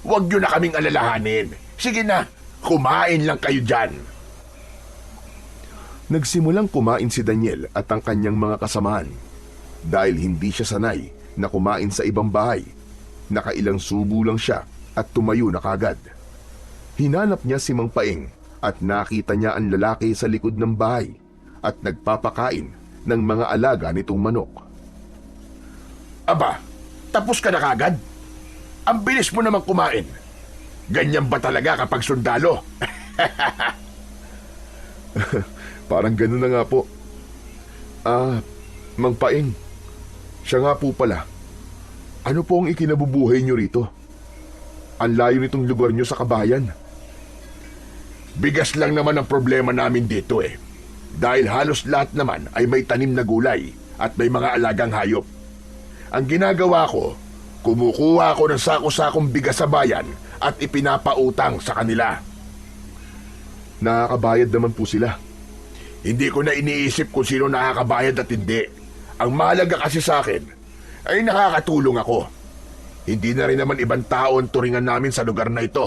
Huwag nyo na kaming alalahanin. Sige na, kumain lang kayo dyan. Nagsimulang kumain si Daniel at ang kanyang mga kasamahan. Dahil hindi siya sanay na kumain sa ibang bahay, nakailang subo lang siya at tumayo na kagad. Hinanap niya si Mang Paeng at nakita niya ang lalaki sa likod ng bahay at nagpapakain ng mga alaga nitong manok. Aba, tapos ka na kagad? Ang bilis mo naman kumain. Ganyan ba talaga kapag sundalo? Parang gano'n na nga po. Mang Paeng, siya nga po pala. Ano po ang ikinabubuhay niyo rito? Ang layo nitong lugar niyo sa kabayan. Bigas lang naman ang problema namin dito eh. Dahil halos lahat naman ay may tanim na gulay at may mga alagang hayop. Ang ginagawa ko, kumukuha ako ng sako-sakong bigas sa bayan at ipinapautang sa kanila. Nakakabayad naman po sila. Hindi ko na iniisip kung sino nakakabayad at hindi. Ang mahalaga kasi sa akin ay nakakatulong ako. Hindi na rin naman ibang tao ang turingan namin sa lugar na ito.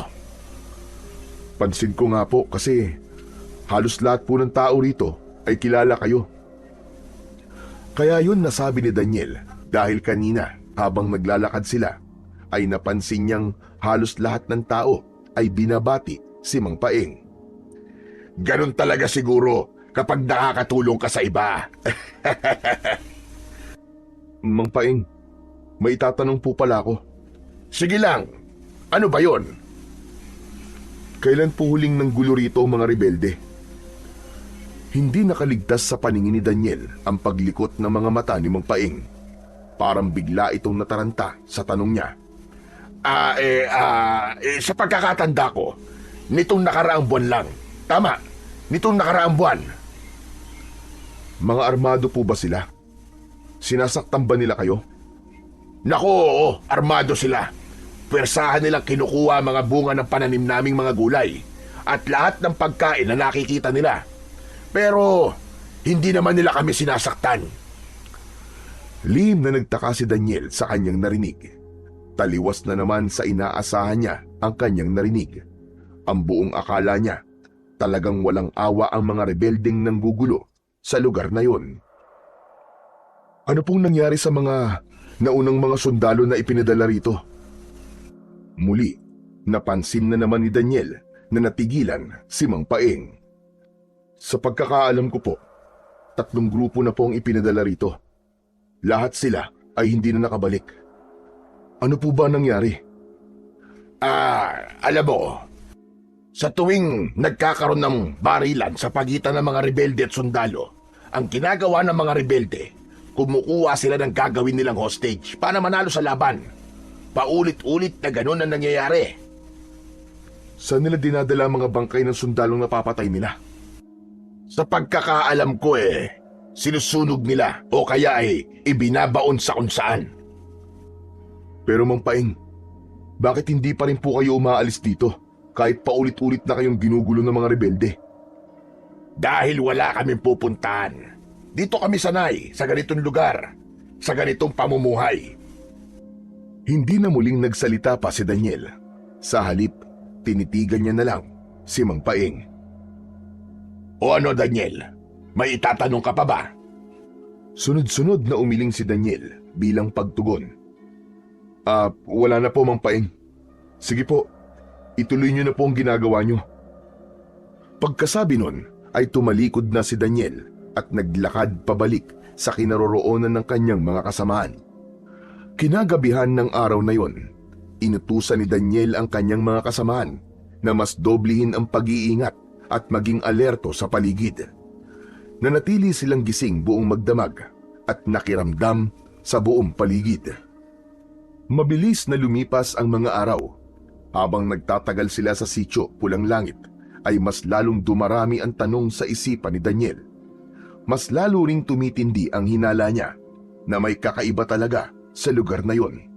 Pansin ko nga po kasi halos lahat po ng tao rito ay kilala kayo. Kaya yun nasabi ni Daniel dahil kanina habang naglalakad sila ay napansin niyang halos lahat ng tao ay binabati si Mang Paeng. Ganon talaga siguro kapag nakakatulong ka sa iba. Mang Paeng, may itatanong po pala ako. Sige lang, ano ba yon? Kailan po huling nanggulo rito ang mga rebelde? Hindi nakaligtas sa paningin ni Daniel ang paglikot ng mga mata ni Mang Paeng. Parang bigla itong nataranta sa tanong niya. Sa pagkakatanda ko, nitong nakaraang buwan lang. Tama, nitong nakaraang buwan. Mga armado po ba sila? Sinasaktan ba nila kayo? Nako, oo, armado sila. Pwersahan nilang kinukuha mga bunga ng pananim naming mga gulay at lahat ng pagkain na nakikita nila. Pero hindi naman nila kami sinasaktan. Lihim na nagtaka si Daniel sa kanyang narinig. Taliwas na naman sa inaasahan niya ang kanyang narinig. Ang buong akala niya, talagang walang awa ang mga rebeldeng nanggugulo sa lugar na yon. Ano pong nangyari sa mga naunang mga sundalo na ipinadala rito? Muli, napansin na naman ni Daniel na natigilan si Mang Paeng. Sa pagkakaalam ko po, 3 grupo na po ang ipinadala rito. Lahat sila ay hindi na nakabalik. Ano po ba nangyari? Alam mo, sa tuwing nagkakaroon ng barilan sa pagitan ng mga rebelde at sundalo, ang ginagawa ng mga rebelde, kumukuha sila ng gagawin nilang hostage para manalo sa laban. Paulit-ulit na ganun ang nangyayari. Saan nila dinadala ang mga bangkay ng sundalong napapatay nila? Sa pagkakaalam ko sinusunog nila o kaya ibinabaon sa kung saan. Pero Mang Paeng, bakit hindi pa rin po kayo umaalis dito kahit paulit-ulit na kayong ginugulo ng mga rebelde? Dahil wala kaming pupuntahan. Dito kami sanay, sa ganitong lugar, sa ganitong pamumuhay. Hindi na muling nagsalita pa si Daniel. Sa halip, tinitigan niya na lang si Mang Paeng. O ano, Daniel? May itatanong ka pa ba? Sunod-sunod na umiling si Daniel bilang pagtugon. Wala na po, Mang Paeng. Sige po, ituloy niyo na po ang ginagawa niyo. Pagkasabi nun, ay tumalikod na si Daniel at naglakad pabalik sa kinaroroonan ng kanyang mga kasamahan. Kinagabihan ng araw na yon, inutusan ni Daniel ang kanyang mga kasamahan na mas doblehin ang pag-iingat at maging alerto sa paligid. Nanatili silang gising buong magdamag at nakiramdam sa buong paligid. Mabilis na lumipas ang mga araw. Habang nagtatagal sila sa sitio Pulang Langit, ay mas lalong dumarami ang tanong sa isipan ni Daniel. Mas lalo ring tumitindi ang hinala niya na may kakaiba talaga sa lugar na yon.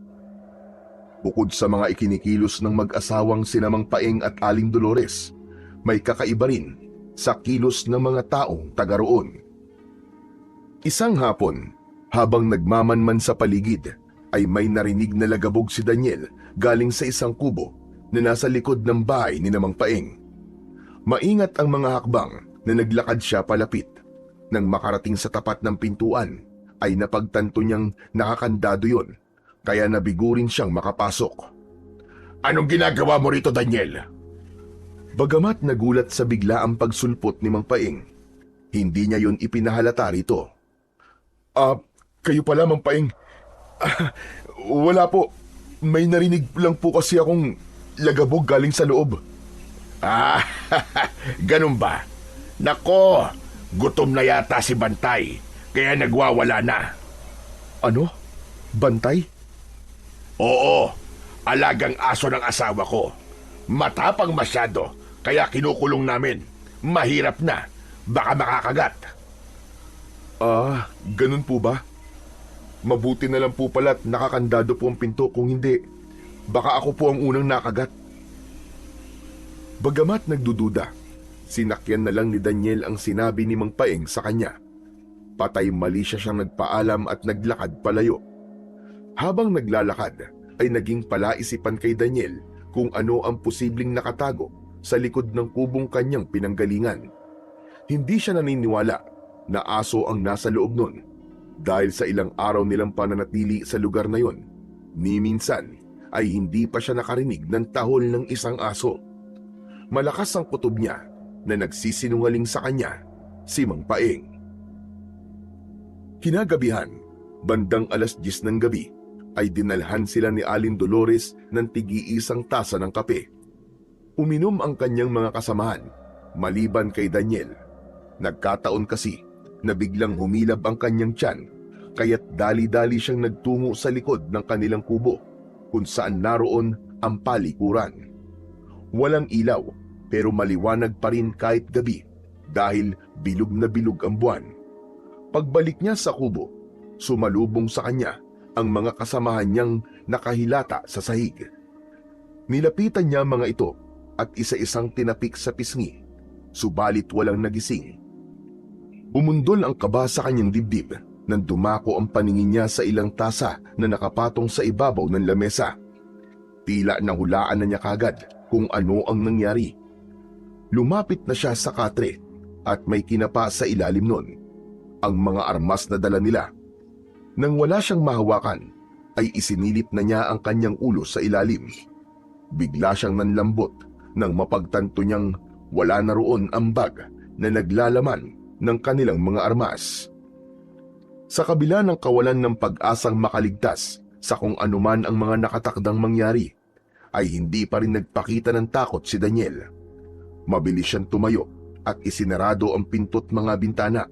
Bukod sa mga ikinikilos ng mag-asawang sina Mang Paeng at Aling Dolores, may kakaiba rin sa kilos ng mga taong taga roon. Isang hapon, habang nagmamanman sa paligid, ay may narinig na lagabog si Daniel galing sa isang kubo na nasa likod ng bahay ni Mang Paeng. Maingat ang mga hakbang na naglakad siya palapit. Nang makarating sa tapat ng pintuan, ay napagtanto niyang nakakandado yon, kaya nabigo rin siyang makapasok. Anong ginagawa mo rito, Daniel? Bagamat nagulat sa bigla ang pagsulpot ni Mang Paeng, hindi niya yon ipinahalata rito. Kayo pala, Mang Paeng. Wala po. May narinig lang po kasi akong lagabog galing sa loob. Ganun ba? Nako, gutom na yata si Bantay, kaya nagwawala na. Ano? Bantay? Oo, alagang aso ng asawa ko. Matapang masyado, kaya kinukulong namin. Mahirap na, baka makakagat. Ganun po ba? Mabuti na lang po pala't nakakandado po ang pinto, kung hindi, baka ako po ang unang nakagat. Bagamat nagdududa, sinakyan na lang ni Daniel ang sinabi ni Mang Paeng sa kanya. Patay mali siyang nagpaalam at naglakad palayo. Habang naglalakad, ay naging palaisipan kay Daniel kung ano ang posibleng nakatago sa likod ng kubong kanyang pinanggalingan. Hindi siya naniniwala na aso ang nasa loob nun dahil sa ilang araw nilang pananatili sa lugar na yon. Ni minsan ay hindi pa siya nakarinig ng tahol ng isang aso. Malakas ang kutob niya na nagsisinungaling sa kanya, si Mang Paeng. Kinagabihan, bandang 10:00 ng gabi, ay dinalhan sila ni Aling Dolores ng tig-iisang tasa ng kape. Uminom ang kanyang mga kasamahan, maliban kay Daniel. Nagkataon kasi na biglang humilab ang kanyang tiyan, kaya't dali-dali siyang nagtungo sa likod ng kanilang kubo, kung saan naroon ang palikuran. Walang ilaw, pero maliwanag pa rin kahit gabi dahil bilog na bilog ang buwan. Pagbalik niya sa kubo, sumalubong sa kanya ang mga kasamahan niyang nakahilata sa sahig. Nilapitan niya ang mga ito at isa-isang tinapik sa pisngi, subalit walang nagising. Umundol ang kaba sa kanyang dibdib nang dumako ang paningin niya sa ilang tasa na nakapatong sa ibabaw ng lamesa. Tila nahulaan na niya kagad kung ano ang nangyari. Lumapit na siya sa katre at may kinapa sa ilalim nun, ang mga armas na dala nila. Nang wala siyang mahawakan, ay isinilip na niya ang kanyang ulo sa ilalim. Bigla siyang nanlambot nang mapagtanto niyang wala na roon ang bag na naglalaman ng kanilang mga armas. Sa kabila ng kawalan ng pag-asang makaligtas sa kung anuman ang mga nakatakdang mangyari, ay hindi pa rin nagpakita ng takot si Daniel. Mabilis siyang tumayo at isinarado ang pinto't mga bintana.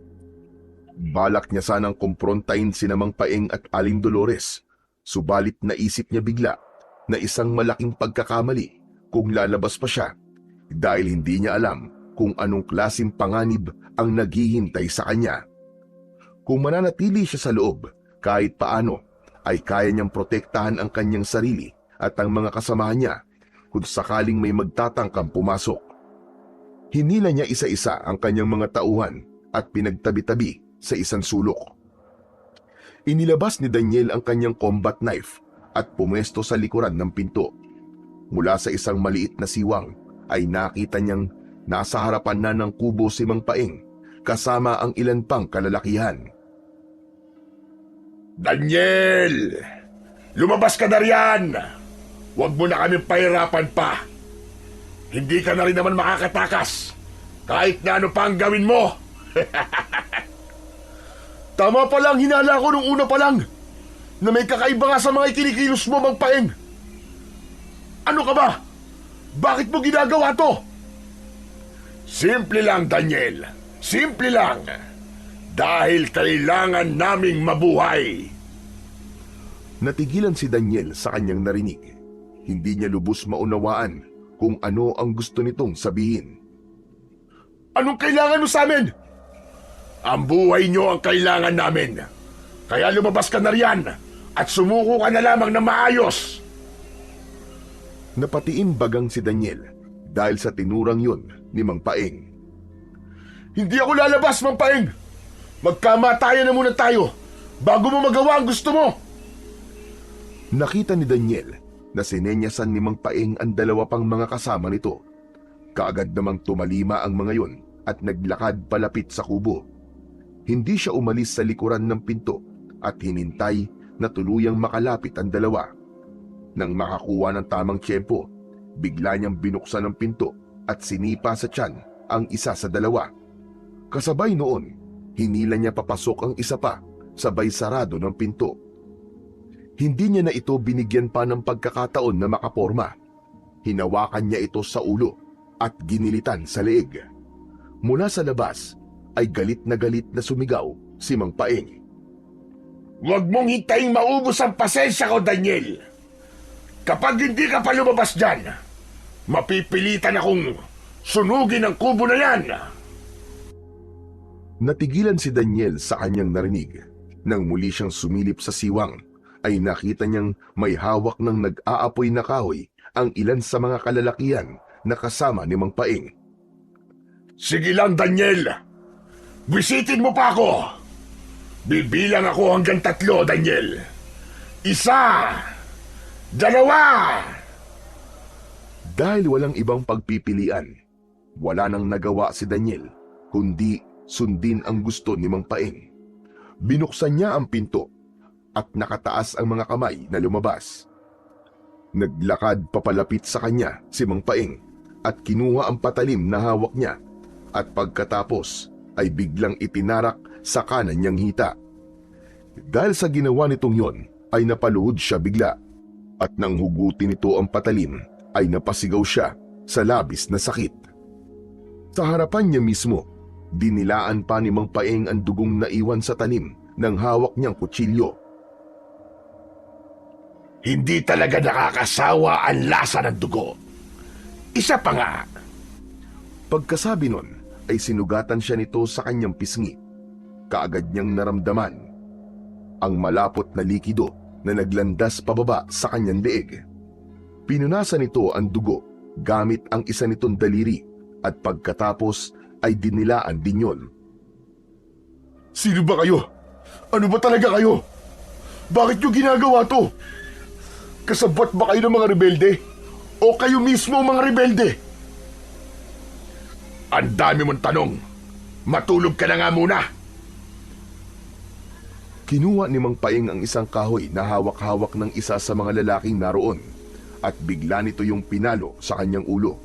Balak niya sanang kumprontahin sina Mang Paeng at Aling Dolores, subalit naisip niya bigla na isang malaking pagkakamali kung lalabas pa siya dahil hindi niya alam kung anong klaseng panganib ang naghihintay sa kanya. Kung mananatili siya sa loob, kahit paano ay kaya niyang protektahan ang kanyang sarili at ang mga kasamahan niya kung sakaling may magtatangkang pumasok. Hinila niya isa-isa ang kanyang mga tauhan at pinagtabi-tabi sa isang sulok. Inilabas ni Daniel ang kanyang combat knife at pumesto sa likuran ng pinto. Mula sa isang maliit na siwang ay nakita niyang nasa harapan na ng kubo si Mang Paeng kasama ang ilan pang kalalakihan. Daniel! Lumabas ka na riyan! Huwag mo na kaming pahirapan pa. Hindi ka na rin naman makakatakas kahit na ano pa ang gawin mo. Tama pa lang, hinala ko nung una pa lang na may kakaiba nga sa mga ikinikilos mo, Mang Paeng. Ano ka ba? Bakit mo ginagawa to? Simple lang, Daniel. Simple lang. Dahil kailangan naming mabuhay. Natigilan si Daniel sa kanyang narinig. Hindi niya lubos maunawaan kung ano ang gusto nitong sabihin. Anong kailangan mo sa amin? Ang buhay nyo ang kailangan namin. Kaya lumabas ka na riyan at sumuko ka na lamang na maayos. Napatiimbagang si Daniel dahil sa tinurang yun ni Mang Paeng. Hindi ako lalabas, Mang Paeng. Magkamatayan na muna tayo bago mo magawa ang gusto mo. Nakita ni Daniel na sinenyasan ni Mang Paeng ang dalawa pang mga kasama nito. Kaagad namang tumalima ang mga yun at naglakad palapit sa kubo. Hindi siya umalis sa likuran ng pinto at hinintay na tuluyang makalapit ang dalawa. Nang makakuha ng tamang tiyempo, bigla niyang binuksan ang pinto at sinipa sa tiyan ang isa sa dalawa. Kasabay noon, hinila niya papasok ang isa pa, sabay sarado ng pinto. Hindi niya na ito binigyan pa ng pagkakataon na makaporma. Hinawakan niya ito sa ulo at ginilitan sa leeg. Mula sa labas ay galit na sumigaw si Mang Paeng. Huwag mong hintayin maubos ang pasensya ko, Daniel. Kapag hindi ka pa lumabas dyan, mapipilitan akong sunugin ang kubo na yan. Natigilan si Daniel sa kanyang narinig. Nang muli siyang sumilip sa siwang, ay nakita niyang may hawak ng nag-aapoy na kahoy ang ilan sa mga kalalakihan na kasama ni Mang Paeng. Sige lang, Daniel. Bisitin mo pa ako. Bibilang ako hanggang 3, Daniel. 1, 2. Dahil walang ibang pagpipilian, wala nang nagawa si Daniel kundi sundin ang gusto ni Mang Paeng. Binuksan niya ang pinto at nakataas ang mga kamay na lumabas. Naglakad papalapit sa kanya si Mang Paeng at kinuha ang patalim na hawak niya at pagkatapos ay biglang itinarak sa kanan niyang hita. Dahil sa ginawa nitong yon ay napaluhod siya bigla at nang hugutin nito ang patalim ay napasigaw siya sa labis na sakit. Sa harapan niya mismo, dinilaan pa ni Mang Paeng ang dugong naiwan sa tanim ng hawak niyang kutsilyo. Hindi talaga nakakasawa ang lasa ng dugo. Isa pa nga. Pagkasabi nun ay sinugatan siya nito sa kanyang pisngi. Kaagad niyang naramdaman ang malapot na likido na naglandas pababa sa kanyang leeg. Pinunasan nito ang dugo gamit ang isa nitong daliri at pagkatapos ay dinilaan din yon. Sino ba kayo? Ano ba talaga kayo? Bakit nyo ginagawa to? Kasabot ba kayo ng mga rebelde? O kayo mismo ang mga rebelde? Ang dami mong tanong. Matulog ka na nga muna. Kinuha ni Mang Paeng ang isang kahoy na hawak-hawak ng isa sa mga lalaking naroon at bigla nito yung pinalo sa kanyang ulo.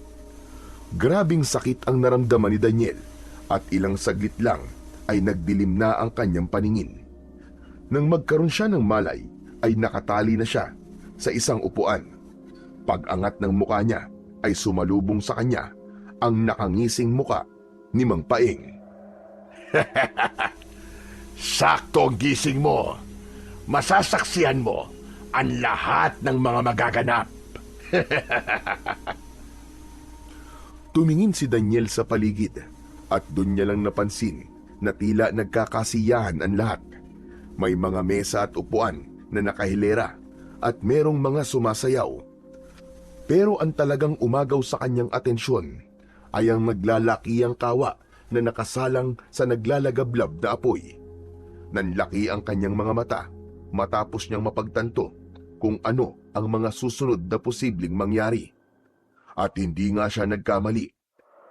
Grabing sakit ang naramdaman ni Daniel at ilang saglit lang ay nagdilim na ang kanyang paningin. Nang magkaroon siya ng malay ay nakatali na siya sa isang upuan. Pag-angat ng muka niya ay sumalubong sa kanya ang nakangising muka ni Mang Paeng. Sakto ang gising mo. Masasaksihan mo ang lahat ng mga magaganap. Tumingin si Daniel sa paligid at doon niya lang napansin na tila nagkakasiyahan ang lahat. May mga mesa at upuan na nakahilera at merong mga sumasayaw. Pero ang talagang umagaw sa kanyang atensyon ay ang naglalakihang kawa na nakasalang sa naglalagablab na apoy. Nanlaki ang kanyang mga mata matapos niyang mapagtanto kung ano ang mga susunod na posibleng mangyari. At hindi nga siya nagkamali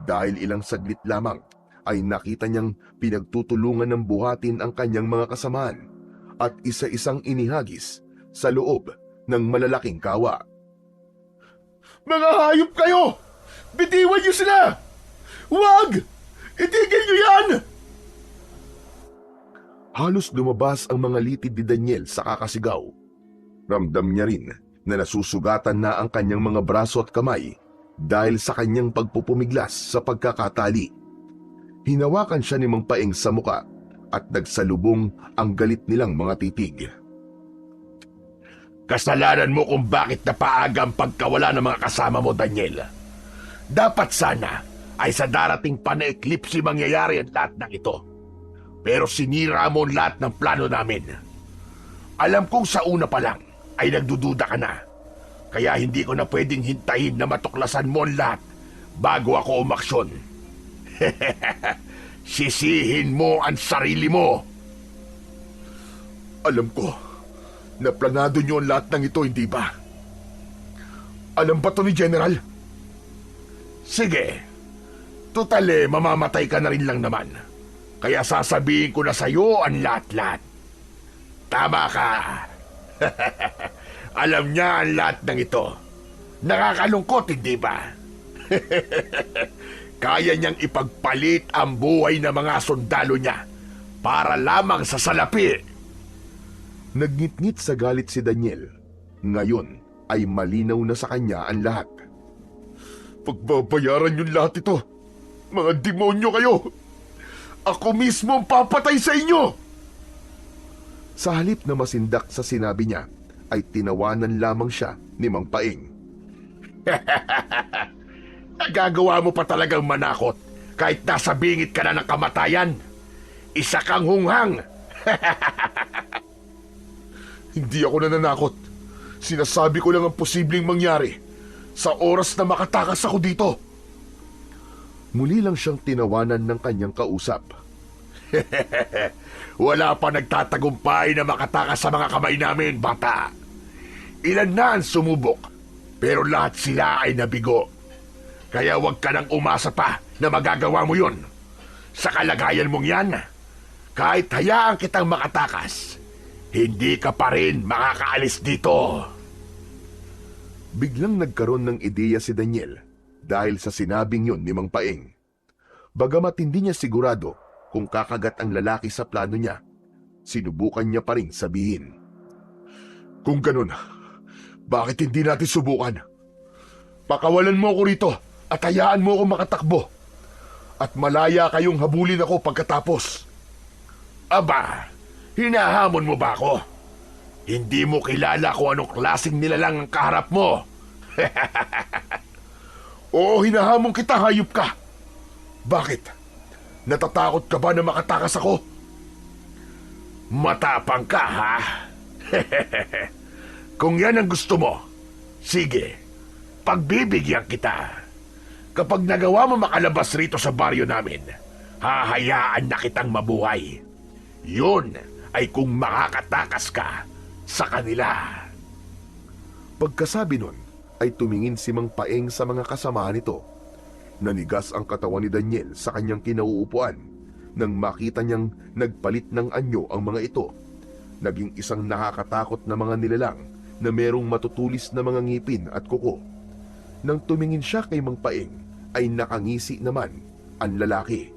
dahil ilang saglit lamang ay nakita niyang pinagtutulungan ng buhatin ang kanyang mga kasamahan at isa-isang inihagis sa loob ng malalaking kawa. Mga hayop kayo! Bitiwan niyo sila! Huwag! Itigil niyo yan! Halos lumabas ang mga litid ni Daniel sa kakasigaw. Ramdam niya rin na nasusugatan na ang kanyang mga braso at kamay dahil sa kanyang pagpupumiglas sa pagkakatali. Hinawakan siya ni Mang Paeng sa muka at nagsalubong ang galit nilang mga titig. Kasalanan mo kung bakit napaaga ang pagkawala ng mga kasama mo, Daniel. Dapat sana ay sa darating pa na eclipse mangyayari ang lahat ng ito. Pero sinira mo ang lahat ng plano namin. Alam kong sa una pa lang ay nagdududa ka na. Kaya hindi ko na pwedeng hintayin na matuklasan mo ang lahat bago ako umaksyon. Sisihin mo ang sarili mo. Alam ko na planado niyo ang lahat ng ito, hindi ba? Alam ba to ni General? Sige, tutale mamamatay ka na rin lang naman. Kaya sasabihin ko na sa'yo ang lahat-lahat. Tama ka. Alam niya ang lahat ng ito. Nakakalungkot, hindi ba? Kaya niyang ipagpalit ang buhay ng mga sundalo niya para lamang sa salapi. Nagngit-ngit sa galit si Daniel. Ngayon ay malinaw na sa kanya ang lahat. Pagbabayaran yung lahat ito. Mga demonyo kayo! Ako mismo ang papatay sa inyo! Sa halip na masindak sa sinabi niya, ay tinawanan lamang siya ni Mang Paeng. Nagagawa mo pa talagang manakot kahit nasa bingit ka na ng kamatayan. Isa kang hunghang. Hindi ako nananakot. Sinasabi ko lang ang posibleng mangyari sa oras na makatakas ako dito. Muli lang siyang tinawanan ng kanyang kausap. Wala pa nagtatagumpay na makatakas sa mga kamay namin, bata. Ilan na ang sumubok, pero lahat sila ay nabigo. Kaya huwag ka nang umasa pa na magagawa mo yun. Sa kalagayan mong yan, kahit hayaan kitang makatakas, hindi ka pa rin makakaalis dito. Biglang nagkaroon ng ideya si Daniel dahil sa sinabing yun ni Mang Paeng. Bagamat hindi niya sigurado kung kakagat ang lalaki sa plano niya, sinubukan niya pa rin sabihin. Kung ganun, bakit hindi natin subukan? Pakawalan mo ako rito at hayaan mo ako makatakbo. At malaya kayong habulin ako pagkatapos. Aba, hinahamon mo ba ako? Hindi mo kilala kung anong klaseng nilalang ang kaharap mo. Oo, hinahamon kita, hayop ka. Bakit? Natatakot ka ba na makatakas ako? Matapang ka, ha? Kung yan ang gusto mo, sige, pagbibigyan kita. Kapag nagawa mo makalabas rito sa baryo namin, hahayaan na kitang mabuhay. Yun ay kung makakatakas ka sa kanila. Pagkasabi nun, ay tumingin si Mang Paeng sa mga kasamahan nito. Nanigas ang katawan ni Daniel sa kanyang kinauupuan nang makita niyang nagpalit ng anyo ang mga ito. Naging isang nakakatakot na mga nilalang na merong matutulis na mga ngipin at kuko. Nang tumingin siya kay Mang Paeng, ay nakangisi naman ang lalaki.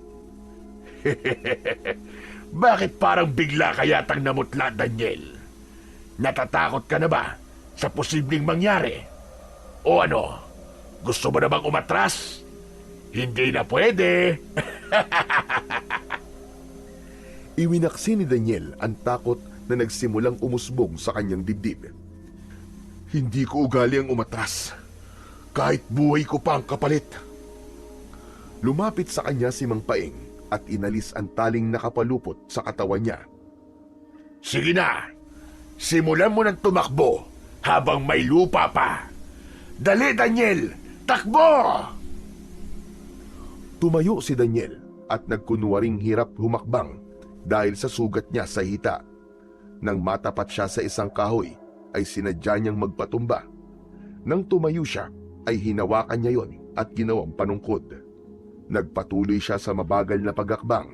Bakit parang bigla ka yatang namutla, Daniel? Natatakot ka na ba sa posibleng mangyari? O ano, gusto mo na bang umatras? Hindi na pwede. Iwinaksi ni Daniel ang takot na nagsimulang umusbong sa kanyang dibdib. Hindi ko ugali ang umatras. Kahit buhay ko pa ang kapalit. Lumapit sa kanya si Mang Paeng at inalis ang taling nakapalupot sa katawan niya. Sige na, simulan mo ng tumakbo habang may lupa pa. Dali, Daniel, takbo! Tumayo si Daniel at nagkunwaring hirap humakbang dahil sa sugat niya sa hita. Nang matapat siya sa isang kahoy, ay sinadya niyang magpatumba. Nang tumayo siya, ay hinawakan niya yon at ginawang panungkod. Nagpatuloy siya sa mabagal na pagakbang,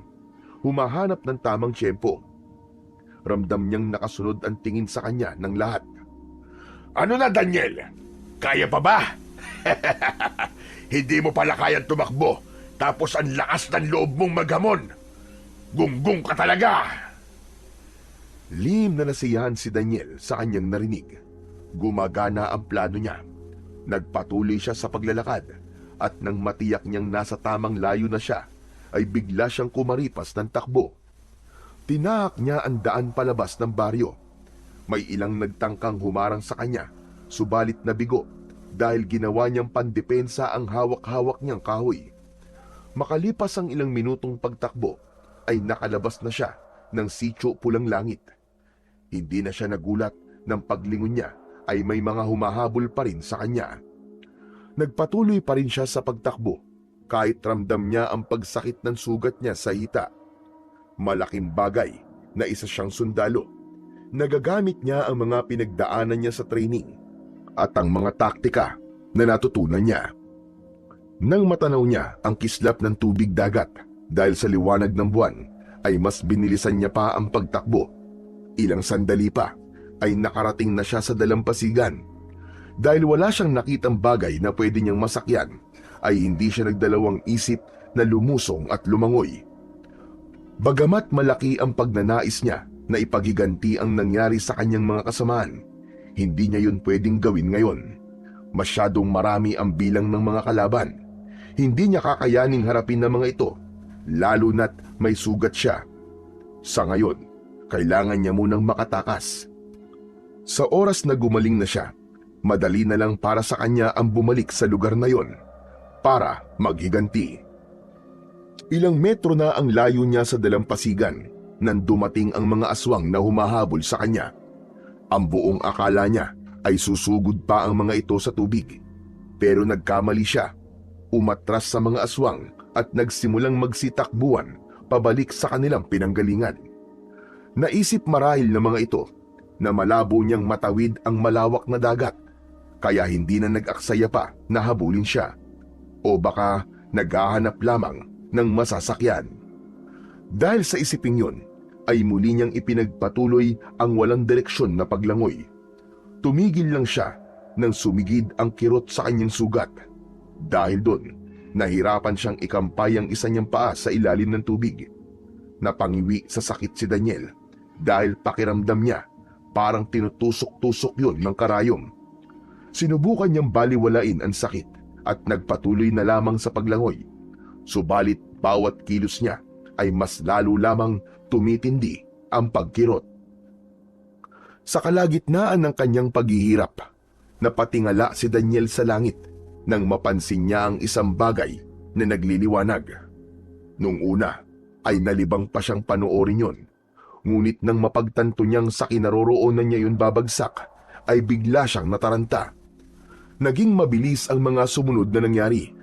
humahanap ng tamang tiyempo. Ramdam niyang nakasunod ang tingin sa kanya ng lahat. Ano na, Daniel? Kaya pa ba? Hindi mo pala kayang tumakbo, tapos ang lakas ng loob mong maghamon. Gunggong ka talaga! Lihim na nasiyahan si Daniel sa kanyang narinig. Gumagana ang plano niya. Nagpatuloy siya sa paglalakad at nang matiyak niyang nasa tamang layo na siya, ay bigla siyang kumaripas ng takbo. Tinahak niya ang daan palabas ng baryo. May ilang nagtangkang humarang sa kanya, subalit nabigo dahil ginawa niyang pandepensa ang hawak-hawak niyang kahoy. Makalipas ang ilang minutong pagtakbo, ay nakalabas na siya ng sitio pulang langit. Hindi na siya nagulat nang paglingon niya ay may mga humahabol pa rin sa kanya. Nagpatuloy pa rin siya sa pagtakbo kahit ramdam niya ang pagsakit ng sugat niya sa hita. Malaking bagay na isa siyang sundalo. Nagagamit niya ang mga pinagdaanan niya sa training at ang mga taktika na natutunan niya. Nang matanaw niya ang kislap ng tubig dagat dahil sa liwanag ng buwan, ay mas binilisan niya pa ang pagtakbo. Ilang sandali pa ay nakarating na siya sa dalampasigan. Dahil wala siyang nakitang bagay na pwede niyang masakyan, ay hindi siya nagdalawang isip na lumusong at lumangoy. Bagamat malaki ang pagnanais niya na ipaghiganti ang nangyari sa kanyang mga kasamaan, hindi niya yun pwedeng gawin ngayon. Masyadong marami ang bilang ng mga kalaban. Hindi niya kakayaning harapin ng mga ito, lalo na't may sugat siya. Sa ngayon, kailangan niya munang makatakas. Sa oras na gumaling na siya, madali na lang para sa kanya ang bumalik sa lugar na yon para maghiganti. Ilang metro na ang layo niya sa dalampasigan nang dumating ang mga aswang na humahabol sa kanya. Ang buong akala niya ay susugod pa ang mga ito sa tubig. Pero nagkamali siya. Umatras sa mga aswang at nagsimulang magsitakbuhan pabalik sa kanilang pinanggalingan. Naisip marahil ng mga ito na malabo niyang matawid ang malawak na dagat, kaya hindi na nag-aksaya pa na habulin siya. O baka naghahanap lamang ng masasakyan. Dahil sa isiping yun, ay muli niyang ipinagpatuloy ang walang direksyon na paglangoy. Tumigil lang siya nang sumigid ang kirot sa kanyang sugat. Dahil doon, nahirapan siyang ikampay ang isa niyang paa sa ilalim ng tubig. Napangiwi sa sakit si Daniel dahil pakiramdam niya parang tinutusok-tusok yun ng karayom. Sinubukan niyang baliwalain ang sakit at nagpatuloy na lamang sa paglangoy. Subalit bawat kilos niya ay mas lalo lamang tumitindi ang pagkirot. Sa kalagitnaan ng kanyang paghihirap, napatingala si Daniel sa langit nang mapansin niya ang isang bagay na nagliliwanag. Nung una ay nalibang pa siyang panoorin yon, ngunit nang mapagtanto niyang sa kinaroroonan niya yun babagsak, ay bigla siyang nataranta. Naging mabilis ang mga sumunod na nangyari.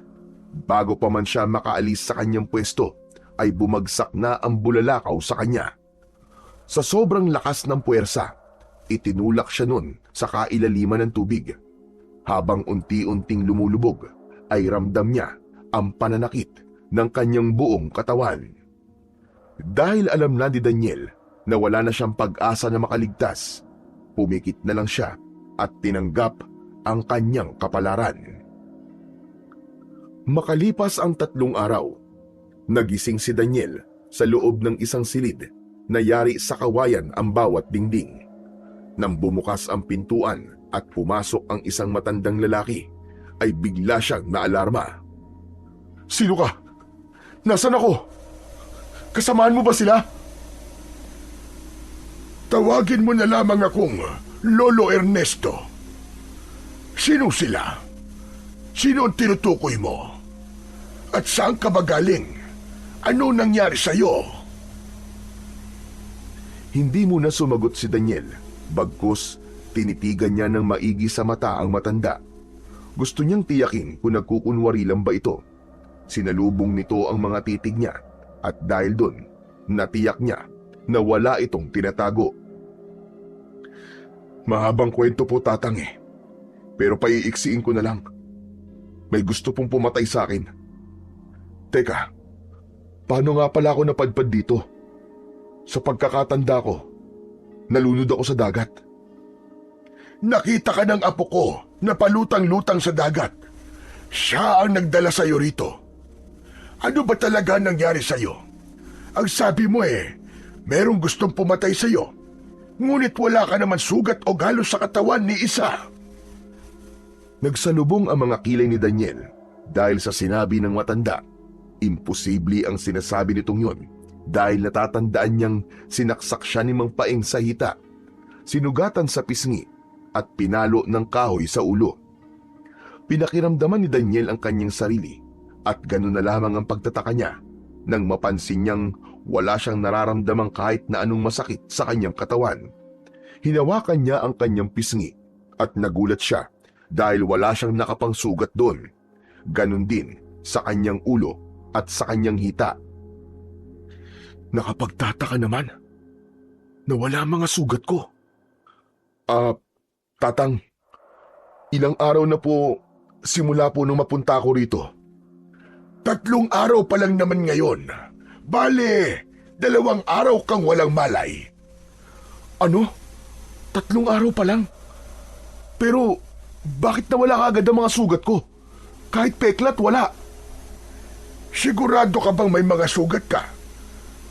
Bago pa man siya makaalis sa kanyang pwesto, ay bumagsak na ang bulalakaw sa kanya. Sa sobrang lakas ng puwersa, itinulak siya nun sa kailaliman ng tubig. Habang unti-unting lumulubog, ay ramdam niya ang pananakit ng kanyang buong katawan. Dahil alam na ni Daniel na wala na siyang pag-asa na makaligtas, pumikit na lang siya at tinanggap ang kanyang kapalaran. Makalipas ang 3 araw, nagising si Daniel sa loob ng isang silid na yari sa kawayan ang bawat dingding. Nang bumukas ang pintuan at pumasok ang isang matandang lalaki, ay bigla siyang naalarma. Sino ka? Nasaan ako? Kasamaan mo ba sila? Tawagin mo na lamang akong Lolo Ernesto. Sino sila? Sino ang tinutukoy mo? At saan ka ba galing? Ano nangyari sa'yo? Hindi muna sumagot si Daniel, bagkus tinitigan niya ng maigi sa mata ang matanda. Gusto niyang tiyakin kung nagkukunwari lang ba ito. Sinalubong nito ang mga titig niya at dahil doon, natiyak niya na wala itong tinatago. Mahabang kwento po, Tatang eh. Pero paiiksiin ko na lang. May gusto pong pumatay sa akin. Teka, paano nga pala ako napadpad dito? Sa pagkakatanda ko, nalunod ako sa dagat. Nakita ka ng apo ko na palutang-lutang sa dagat. Siya ang nagdala sa'yo rito. Ano ba talaga nangyari sa'yo? Ang sabi mo merong gustong pumatay sa'yo. Ngunit wala ka naman sugat o galos sa katawan ni isa. Nagsalubong ang mga kilay ni Daniel dahil sa sinabi ng matanda. Imposible ang sinasabi nitong yon dahil natatandaan niyang sinaksak siya ni Mang Paeng sa hita, sinugatan sa pisngi at pinalo ng kahoy sa ulo. Pinakiramdaman ni Daniel ang kanyang sarili at ganun na lamang ang pagtataka niya nang mapansin niyang wala siyang nararamdamang kahit na anong masakit sa kanyang katawan. Hinawakan niya ang kanyang pisngi at nagulat siya dahil wala siyang nakapangsugat doon. Ganun din sa kanyang ulo at sa kanyang hita. Nakapagtataka naman na wala mga sugat ko. Tatang, ilang araw na po simula po nung mapunta ako rito. 3 araw pa lang naman ngayon. Bale, 2 araw kang walang malay. Ano? 3 araw pa lang? Pero bakit nawala agad ang mga sugat ko? Kahit peklat, wala. Sigurado ka bang may mga sugat ka?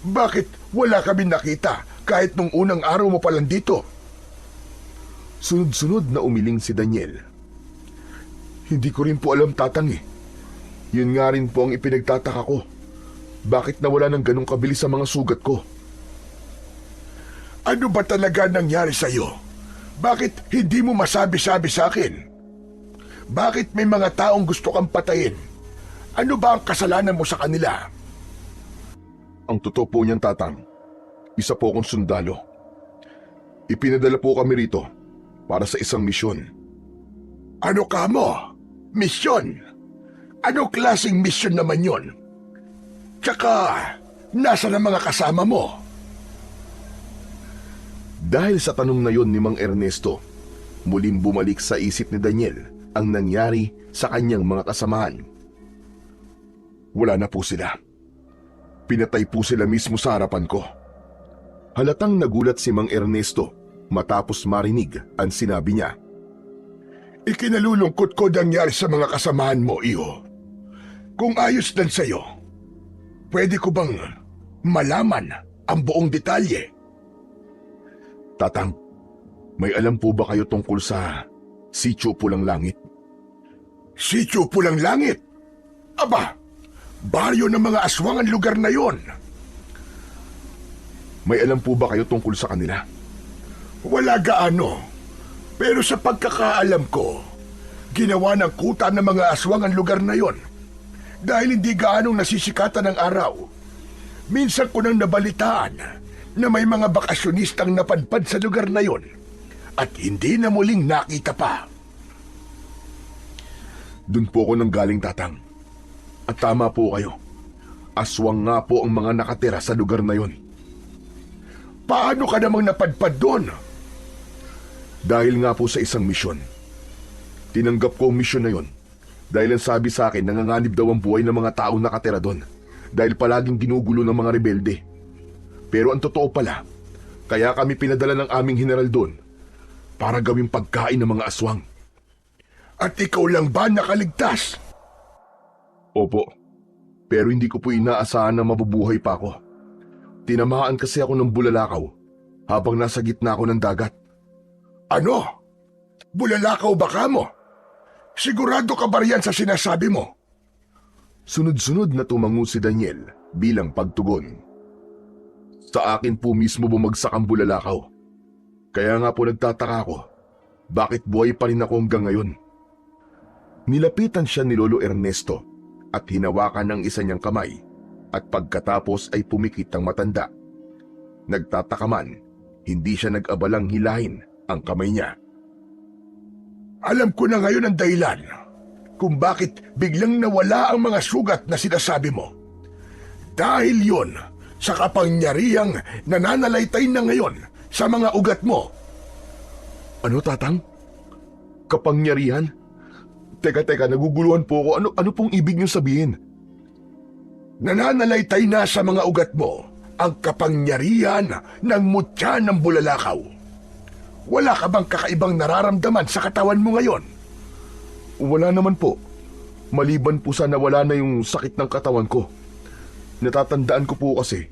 Bakit wala kami nakita kahit nung unang araw mo pa lang dito? Sunod-sunod na umiling si Daniel. Hindi ko rin po alam, Tatang eh. Yun nga rin po ang ipinagtataka ko. Bakit nawala ng ganong kabilis sa mga sugat ko? Ano ba talaga nangyari sa'yo? Bakit hindi mo masabi-sabi sa akin? Bakit may mga taong gusto kang patayin? Ano ba ang kasalanan mo sa kanila? Ang totoo po niyan, Tatang, isa po akong sundalo. Ipinadala po kami rito para sa isang misyon. Ano ka mo? Misyon? Ano klaseng misyon naman yon? Tsaka, nasa na mga kasama mo? Dahil sa tanong na yon ni Mang Ernesto, muling bumalik sa isip ni Daniel ang nangyari sa kanyang mga kasamahan. Wala na po sila. Pinatay po sila mismo sa harapan ko. Halatang nagulat si Mang Ernesto matapos marinig ang sinabi niya. Ikinalulungkot ko nangyari sa mga kasamahan mo, iho. Kung ayos lang sa'yo, pwede ko bang malaman ang buong detalye? Tatang, may alam po ba kayo tungkol sa Sitio Pulang Langit? Sitio Pulang Langit? Aba, baryo ng mga aswang ang lugar na yon. May alam po ba kayo tungkol sa kanila? Wala gaano. Pero sa pagkakaalam ko, ginawa ng kuta ng mga aswang ang lugar na yon. Dahil hindi gaanong nasisikatan ng araw. Minsan ko nang nabalitaan na may mga bakasyonistang napadpad sa lugar na yon at hindi na muling nakita pa. Doon po ako nanggaling, Tatang. At tama po kayo. Aswang nga po ang mga nakatira sa lugar na yon. Paano ka namang napadpad doon? Dahil nga po sa isang misyon. Tinanggap ko ang misyon na yon dahil ang sabi sa akin nanganganib daw ang buhay ng mga taong nakatira doon dahil palaging ginugulo ng mga rebelde. Pero ang totoo pala, kaya kami pinadala ng aming general doon para gawing pagkain ng mga aswang. At ikaw lang ba nakaligtas? Opo, pero hindi ko po inaasahan na mabubuhay pa ako. Tinamaan kasi ako ng bulalakaw habang nasa gitna ako ng dagat. Ano? Bulalakaw ba ka mo? Sigurado ka ba riyan sa sinasabi mo? Sunod-sunod na tumango si Daniel bilang pagtugon. Sa akin po mismo bumagsak ang bulalakaw. Kaya nga po nagtataka ako, bakit buhay pa rin ako hanggang ngayon? Nilapitan siya ni Lolo Ernesto at hinawakan ang isa niyang kamay at pagkatapos ay pumikit ang matanda. Nagtataka man, hindi siya nag-abalang hilahin ang kamay niya. Alam ko na ngayon ang dahilan kung bakit biglang nawala ang mga sugat na sinasabi mo. Dahil yon sa kapangyarihang nananalaytay na ngayon sa mga ugat mo. Ano, Tatang? Kapangyarihan? Teka, naguguluhan po ako. Ano pong ibig niyo sabihin? Nananalaytay na sa mga ugat mo ang kapangyarihan ng mutya ng bulalakaw. Wala ka bang kakaibang nararamdaman sa katawan mo ngayon? Wala naman po. Maliban po sa nawala na yung sakit ng katawan ko. Natatandaan ko po kasi,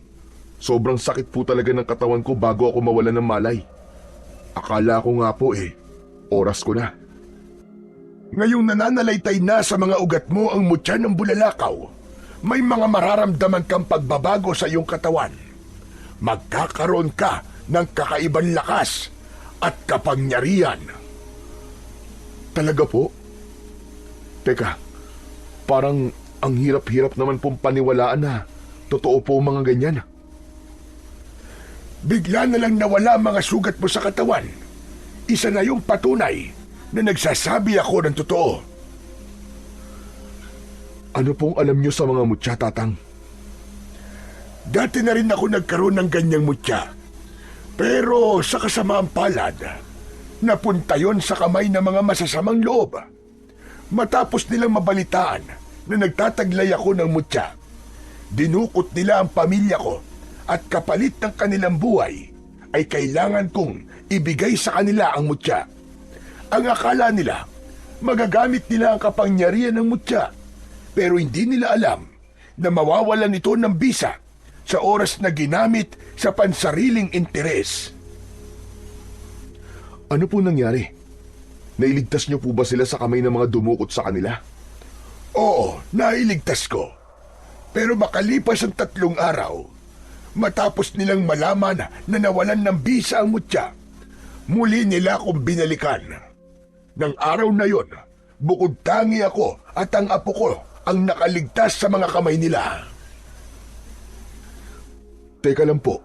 sobrang sakit po talaga ng katawan ko bago ako mawala ng malay. Akala ko nga po oras ko na. Ngayong nananalaytay na sa mga ugat mo ang mutya ng bulalakaw, may mga mararamdaman kang pagbabago sa iyong katawan. Magkakaroon ka ng kakaibang lakas at kapangyarihan. Talaga po? Teka, parang ang hirap-hirap naman pong paniwalaan na totoo po mga ganyan. Bigla na lang nawala ang mga sugat mo sa katawan. Isa na yung patunay na nagsasabi ako ng totoo. Ano pong alam niyo sa mga mutya, Tatang? Dati na rin ako nagkaroon ng ganyang mutya. Pero sa kasamaang palad, napunta yon sa kamay ng mga masasamang loob. Matapos nilang mabalitaan na nagtataglay ako ng mutya, dinukot nila ang pamilya ko at kapalit ng kanilang buhay ay kailangan kong ibigay sa kanila ang mutya. Ang akala nila, magagamit nila ang kapangyarihan ng mutya, pero hindi nila alam na mawawalan ito ng bisa sa oras na ginamit sa pansariling interes. Ano po nangyari? Nailigtas niyo po ba sila sa kamay ng mga dumukot sa kanila? Oo, nailigtas ko. Pero makalipas ang 3 araw, matapos nilang malaman na nawalan ng bisa ang mutya, muli nila akong binalikan. Nang araw na yon, bukod tangi ako at ang apo ko ang nakaligtas sa mga kamay nila. Teka lang po,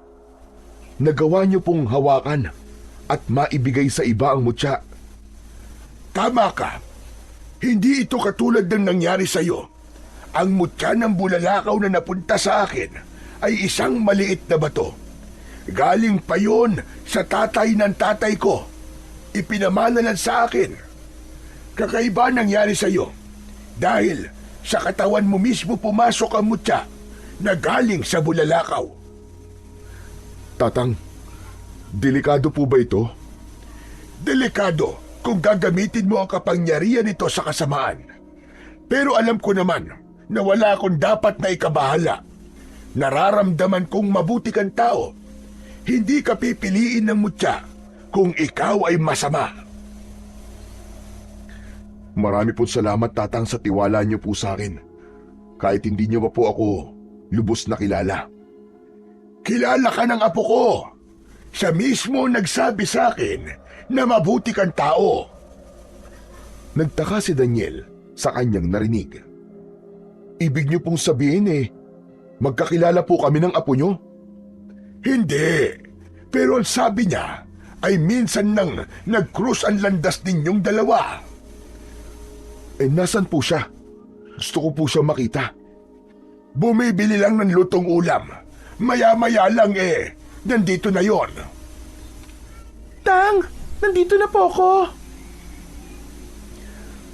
nagawa niyo pong hawakan at maibigay sa iba ang mutya. Tama ka. Hindi ito katulad ng nangyari sa iyo. Ang mutya ng bulalakaw na napunta sa akin ay isang maliit na bato. Galing pa yon sa tatay ng tatay ko. Ipinamanalan sa akin. Kakaiba nangyari sa iyo dahil sa katawan mo mismo pumasok ang mutya na galing sa bulalakaw. Tatang, delikado po ba ito? Delikado kung gagamitin mo ang kapangyarihan nito sa kasamaan. Pero alam ko naman na wala akong dapat na ikabahala. Nararamdaman kong mabuti kang tao. Hindi ka pipiliin ng mutya kung ikaw ay masama. Marami po salamat, Tatang, sa tiwala niyo po sa akin. Kahit hindi niyo pa po ako lubos na kilala. Kilala ka ng apo ko. Siya mismo nagsabi sa akin na mabuti kang tao. Nagtaka si Daniel sa kanyang narinig. Ibig niyo pong sabihin magkakilala po kami ng apo niyo? Hindi. Pero ang sabi niya ay minsan nang nag-cruise ang landas ninyong dalawa. Nasan po siya? Gusto ko po siya makita. Bumibili lang ng lutong ulam. Maya-maya lang nandito na yon. Tang, nandito na po ako.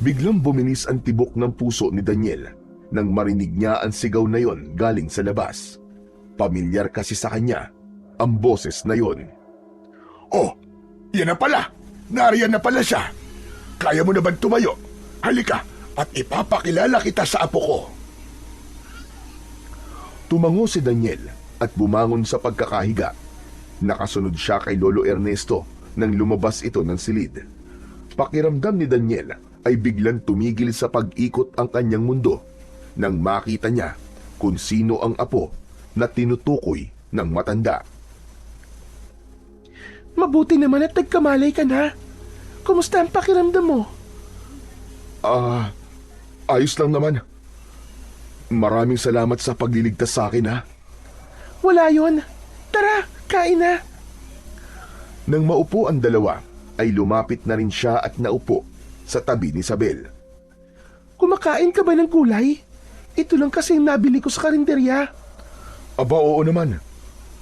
Biglang buminis ang tibok ng puso ni Daniel nang marinig niya ang sigaw na yon galing sa labas. Pamilyar kasi sa kanya ang boses na yon. Oh, yan na pala. Nariyan na pala siya. Kaya mo na ba tumayo? Halika at ipapakilala kita sa apo ko. Tumango si Daniel at bumangon sa pagkakahiga. Nakasunod siya kay Lolo Ernesto nang lumabas ito ng silid. Pakiramdam ni Daniel ay biglang tumigil sa pag-ikot ang kanyang mundo nang makita niya kung sino ang apo na tinutukoy ng matanda. Mabuti naman at nagkamalay ka na. Kumusta ang pakiramdam mo? Ayos lang naman. Maraming salamat sa pagliligtas sa akin, ha? Wala yon. Tara, kain na. Nang maupo ang dalawa, ay lumapit na rin siya at naupo sa tabi ni Isabel. Kumakain ka ba ng gulay? Ito lang kasi yung nabili ko sa karinderya. Aba, oo naman.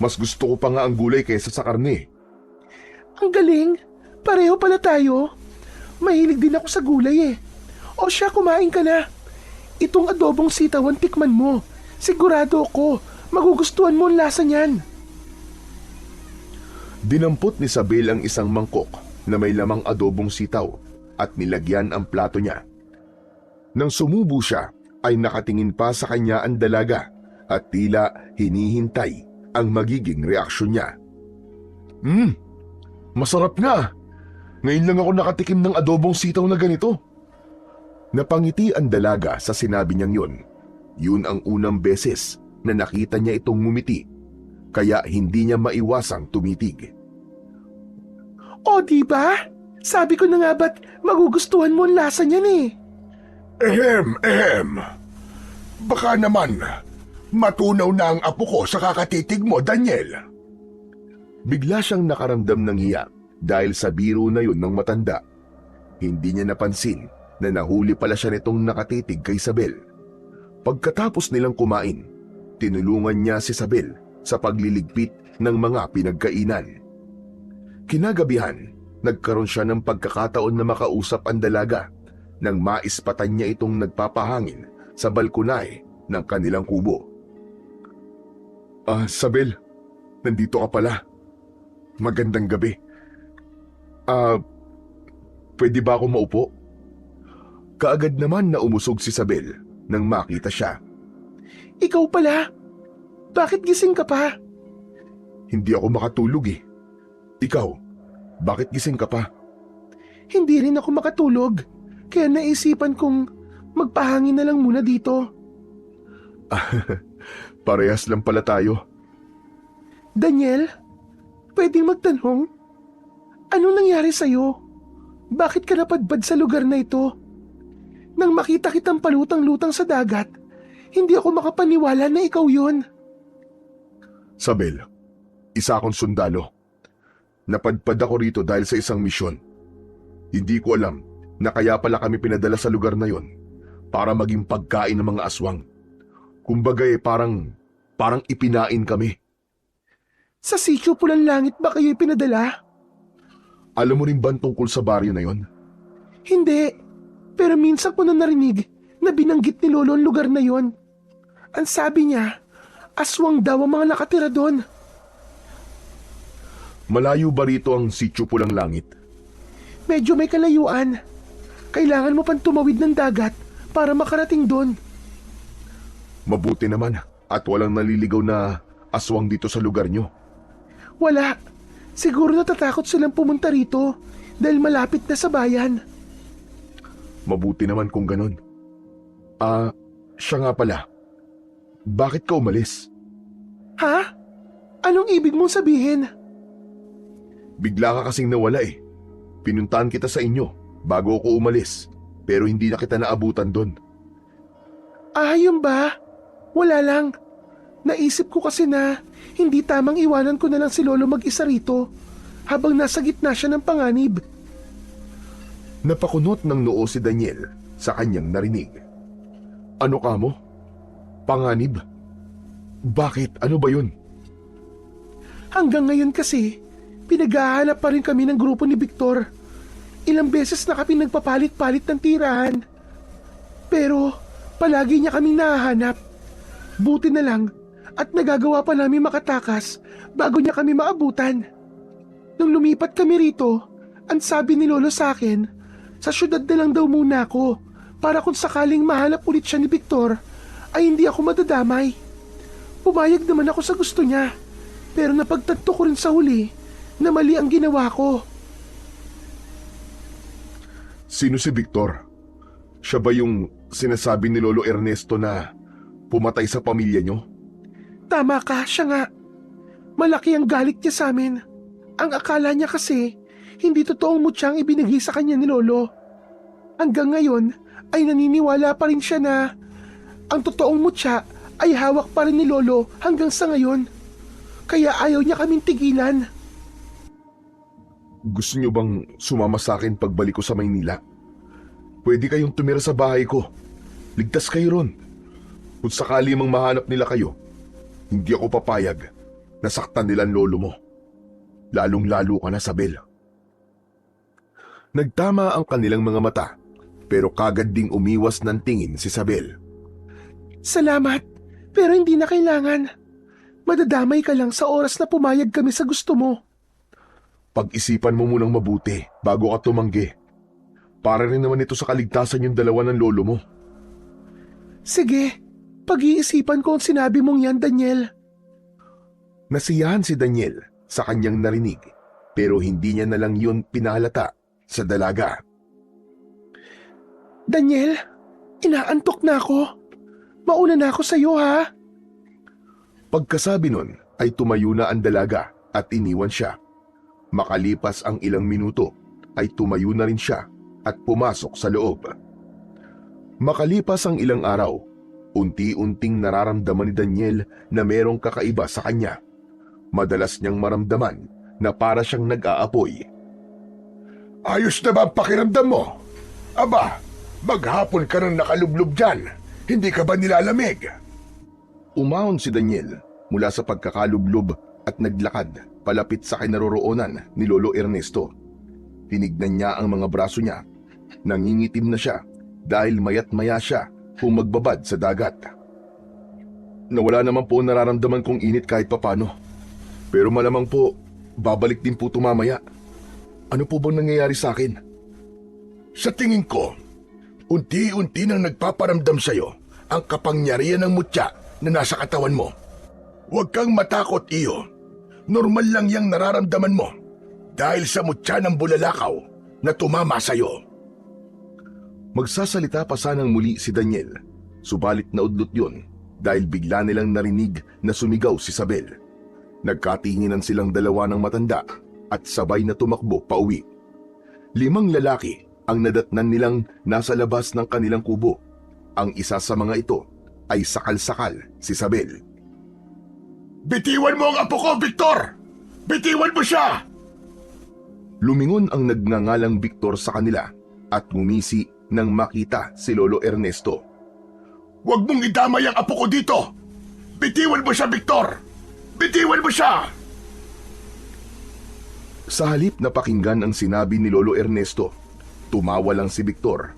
Mas gusto ko pa nga ang gulay kaysa sa karne. Ang galing. Pareho pala tayo. Mahilig din ako sa gulay eh. O siya, kumain ka na. Itong adobong sitawan tikman mo. Sigurado ako, magugustuhan mo ang lasa niyan. Dinampot ni Isabel ang isang mangkok na may lamang adobong sitaw at nilagyan ang plato niya. Nang sumubo siya, ay nakatingin pa sa kanya ang dalaga at tila hinihintay ang magiging reaksyon niya. Masarap nga! Ngayon lang ako nakatikim ng adobong sitaw na ganito. Napangiti ang dalaga sa sinabi niyang yun. Yun ang unang beses na nakita niya itong ngumiti, kaya hindi niya maiwasang tumitig. O diba? Sabi ko na nga ba't magugustuhan mo ang lasa niyan eh. Ehem. Baka naman, matunaw na ang apo ko sa kakatitig mo, Daniel. Bigla siyang nakaramdam ng hiya dahil sa biro na yun ng matanda. Hindi niya napansin na nahuli pala siya nitong nakatitig kay Isabel. Pagkatapos nilang kumain, tinulungan niya si Isabel sa pagliligpit ng mga pinagkainan. Kinagabihan, nagkaroon siya ng pagkakataon na makausap ang dalaga nang maispatan niya itong nagpapahangin sa balkonay ng kanilang kubo. Isabel, nandito ka pala. Magandang gabi. Pwede ba ako maupo? Kaagad naman na umusog si Isabel nang makita siya. Ikaw pala? Bakit gising ka pa? Hindi ako makatulog eh. Ikaw, bakit gising ka pa? Hindi rin ako makatulog. Kaya naisipan kong magpahangin na lang muna dito. Parehas lang pala tayo. Daniel, pwedeng magtanong? Anong nangyari sa'yo? Bakit ka napadpad sa lugar na ito? Nang makita kitang palutang-lutang sa dagat, hindi ako makapaniwala na ikaw yon. Isabel, isa akong sundalo. Napadpad ako rito dahil sa isang misyon. Hindi ko alam na kaya pala kami pinadala sa lugar na yon para maging pagkain ng mga aswang. Kumbaga parang ipinain kami. Sa sitio Pulang Langit ba kayo pinadala? Alam mo rin ba tungkol sa baryo na yon? Hindi, pero minsan ko na narinig na binanggit ni Lolo ang lugar na yon. Ang sabi niya, aswang daw ang mga nakatira doon. Malayo ba rito ang sitio Pulang Langit? Medyo may kalayuan. Kailangan mo pang tumawid ng dagat para makarating doon. Mabuti naman at walang naliligaw na aswang dito sa lugar nyo. Wala. Siguro natatakot silang pumunta rito dahil malapit na sa bayan. Mabuti naman kung ganon. Siya nga pala. Bakit ka umalis? Ha? Anong ibig mong sabihin? Bigla ka kasing nawala eh. Pinuntahan kita sa inyo bago ako umalis, pero hindi na kita naabutan doon. Yun ba? Wala lang. Naisip ko kasi na hindi tamang iwanan ko na lang si Lolo mag-isa rito habang nasa gitna siya ng panganib. Napakunot ng noo si Daniel sa kanyang narinig. Ano ka mo? Panganib? Bakit? Ano ba yun? Hanggang ngayon kasi, pinaghahanap pa rin kami ng grupo ni Victor. Ilang beses na kami nagpapalit-palit ng tirahan. Pero palagi niya kaming nahahanap. Buti na lang at nagagawa pa namin makatakas bago niya kami maabutan. Nung lumipat kami rito, ang sabi ni Lolo sa akin, sa syudad na lang daw muna ako para kung sakaling mahanap ulit siya ni Victor ay hindi ako madadamay. Pumayag naman ako sa gusto niya, pero napagtanto ko rin sa huli na mali ang ginawa ko. Sino si Victor? Siya ba yung sinasabi ni Lolo Ernesto na pumatay sa pamilya nyo? Tama ka, siya nga. Malaki ang galit niya sa amin. Ang akala niya kasi, hindi totoong mutya ang ibinigay sa kanya ni Lolo. Hanggang ngayon, ay naniniwala pa rin siya na ang totoong mutya ay hawak pa rin ni Lolo hanggang sa ngayon. Kaya ayaw niya kaming tigilan. Gusto nyo bang sumama sa akin pagbalik ko sa Maynila? Pwede kayong tumira sa bahay ko. Ligtas kayo ron. Kung sakali mang mahanap nila kayo, hindi ako papayag na saktan nila ang lolo mo. Lalong-lalo ka na, Sabel. Nagtama ang kanilang mga mata, pero kagad ding umiwas ng tingin si Sabel. Salamat, pero hindi na kailangan. Madadamay ka lang sa oras na pumayag kami sa gusto mo. Pag-isipan mo munang mabuti bago ka tumanggi. Para rin naman ito sa kaligtasan yung dalawa ng lolo mo. Sige, pag-iisipan ko ang sinabi mong yan, Daniel. Nasiyahan si Daniel sa kanyang narinig, pero hindi niya na lang yun pinahalata sa dalaga. Daniel, inaantok na ako. Mauna na ako sa'yo, ha? Pagkasabi nun ay tumayo na ang dalaga at iniwan siya. Makalipas ang ilang minuto ay tumayo na rin siya at pumasok sa loob. Makalipas ang ilang araw, unti-unting nararamdaman ni Daniel na merong kakaiba sa kanya. Madalas niyang maramdaman na para siyang nag-aapoy. Ayos na ba ang pakiramdam mo? Aba, maghapon ka nang nakalublob dyan. Hindi ka ba nilalamig? Umahon si Daniel mula sa pagkakalublob at naglakad palapit sa kinaroroonan ni Lolo Ernesto. Tinignan niya ang mga braso niya. Nangingitim na siya dahil mayat maya siya magbabad sa dagat. Nawala naman po nararamdaman kong init kahit papano. Pero malamang po, babalik din po tumamaya. Ano po bang nangyayari sa akin? Sa tingin ko, unti-unti nang nagpaparamdam sa'yo ang kapangyarihan ng mutya na nasa katawan mo. Huwag kang matakot, iyo. Normal lang yang nararamdaman mo dahil sa mutya ng bulalakaw na tumama sa'yo. Magsasalita pa sanang muli si Daniel, subalit naudlot yun dahil bigla nilang narinig na sumigaw si Sabel. Nagkatinginan silang dalawa ng matanda at sabay na tumakbo pauwi. 5 lalaki ang nadatnan nilang nasa labas ng kanilang kubo. Ang isa sa mga ito ay sakal-sakal si Sabel. Bitiwan mo ang apo ko, Victor! Bitiwan mo siya! Lumingon ang nagngangalang Victor sa kanila at ngumisi nang makita si Lolo Ernesto. Huwag mong idamay ang apo ko dito! Bitiwan mo siya, Victor! Bitiwan mo siya! Sa halip na pakinggan ang sinabi ni Lolo Ernesto, tumawa lang si Victor.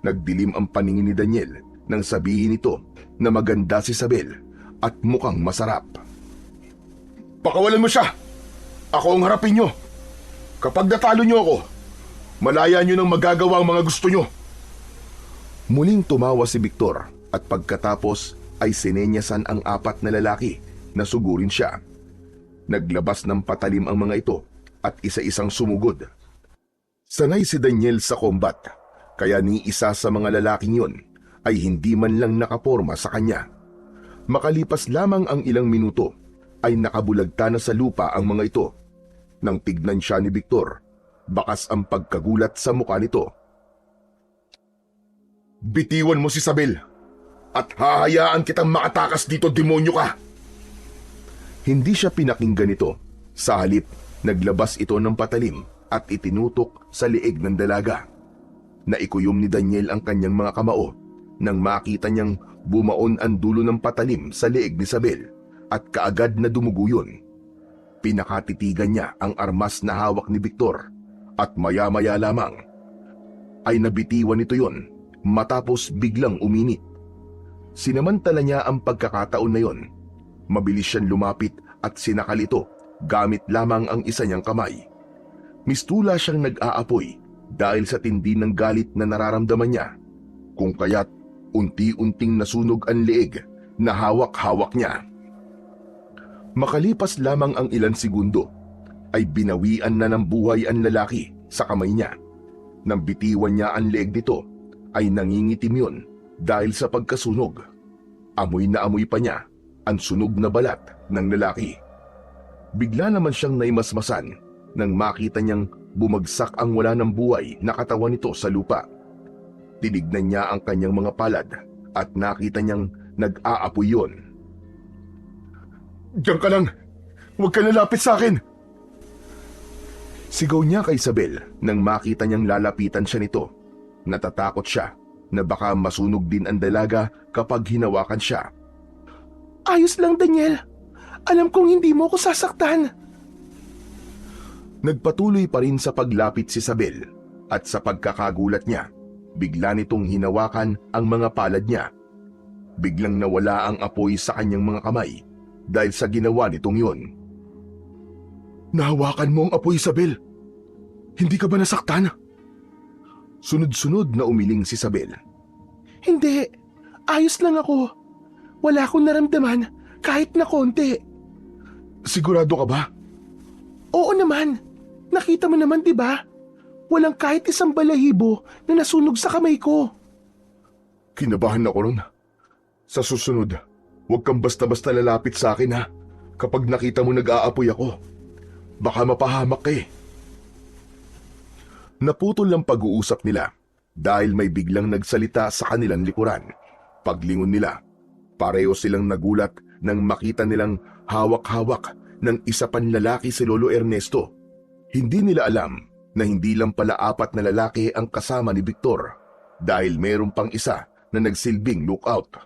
Nagdilim ang paningin ni Daniel nang sabihin nito na maganda si Sabel at mukhang masarap. Pakawalan mo siya! Ako ang harapin nyo! Kapag natalo nyo ako, malaya nyo nang magagawa ang mga gusto nyo. Muling tumawa si Victor at pagkatapos ay sinenyasan ang 4 na lalaki na sugurin siya. Naglabas ng patalim ang mga ito at isa-isang sumugod. Sanay si Daniel sa combat, kaya ni isa sa mga lalaking yun ay hindi man lang nakaporma sa kanya. Makalipas lamang ang ilang minuto ay nakabulagta na sa lupa ang mga ito. Nang tignan siya ni Victor, bakas ang pagkagulat sa mukha nito. Bitiwan mo si Sabel at hahayaan kitang makatakas dito, demonyo ka! Hindi siya pinakinggan nito. Sa halip, naglabas ito ng patalim at itinutok sa liig ng dalaga. Naikuyom ni Daniel ang kanyang mga kamao nang makita niyang bumaon ang dulo ng patalim sa liig ni Sabel at kaagad na dumugo yun. Pinakatitigan niya ang armas na hawak ni Victor at maya-maya lamang ay nabitiwan nito yon matapos biglang uminit. Sinamantala niya ang pagkakataon na yon. Mabilis siyang lumapit at sinakal ito gamit lamang ang isa niyang kamay. Mistula siyang nag-aapoy dahil sa tindi ng galit na nararamdaman niya, kung kaya't unti-unting nasunog ang leeg na hawak-hawak niya. Makalipas lamang ang ilang segundo, ay binawian na ng buhay ang lalaki sa kamay niya. Nang bitiwan niya ang leeg nito, ay nangingitim yun dahil sa pagkasunog. Amoy na amoy pa niya ang sunog na balat ng lalaki. Bigla naman siyang naimasmasan nang makita niyang bumagsak ang wala ng buhay na katawan nito sa lupa. Tinignan niya ang kanyang mga palad at nakita niyang nag-aapoy yun. Diyan ka lang! Huwag ka lalapit sa akin! Sigaw niya kay Isabel nang makita niyang lalapitan siya nito. Natatakot siya na baka masunog din ang dalaga kapag hinawakan siya. Ayos lang, Daniel. Alam kong hindi mo ko sasaktan. Nagpatuloy pa rin sa paglapit si Isabel at sa pagkakagulat niya, bigla nitong hinawakan ang mga palad niya. Biglang nawala ang apoy sa kanyang mga kamay dahil sa ginawa nitong yun. Nahawakan mo ang apoy, Isabel. Hindi ka ba nasaktan? Sunod-sunod na umiling si Isabel. Hindi. Ayos lang ako. Wala akong naramdaman kahit na konti. Sigurado ka ba? Oo naman. Nakita mo naman, di ba? Walang kahit isang balahibo na nasunog sa kamay ko. Kinabahan ako ron. Sa susunod, huwag kang basta-basta lalapit sa akin, ha? Kapag nakita mo nag-aapoy ako. Baka mapahamak ka eh. Naputol ang pag-uusap nila dahil may biglang nagsalita sa kanilang likuran. Paglingon nila, pareho silang nagulat nang makita nilang hawak-hawak ng isa pang lalaki si Lolo Ernesto. Hindi nila alam na hindi lang pala 4 na lalaki ang kasama ni Victor dahil mayroon pang isa na nagsilbing lookout.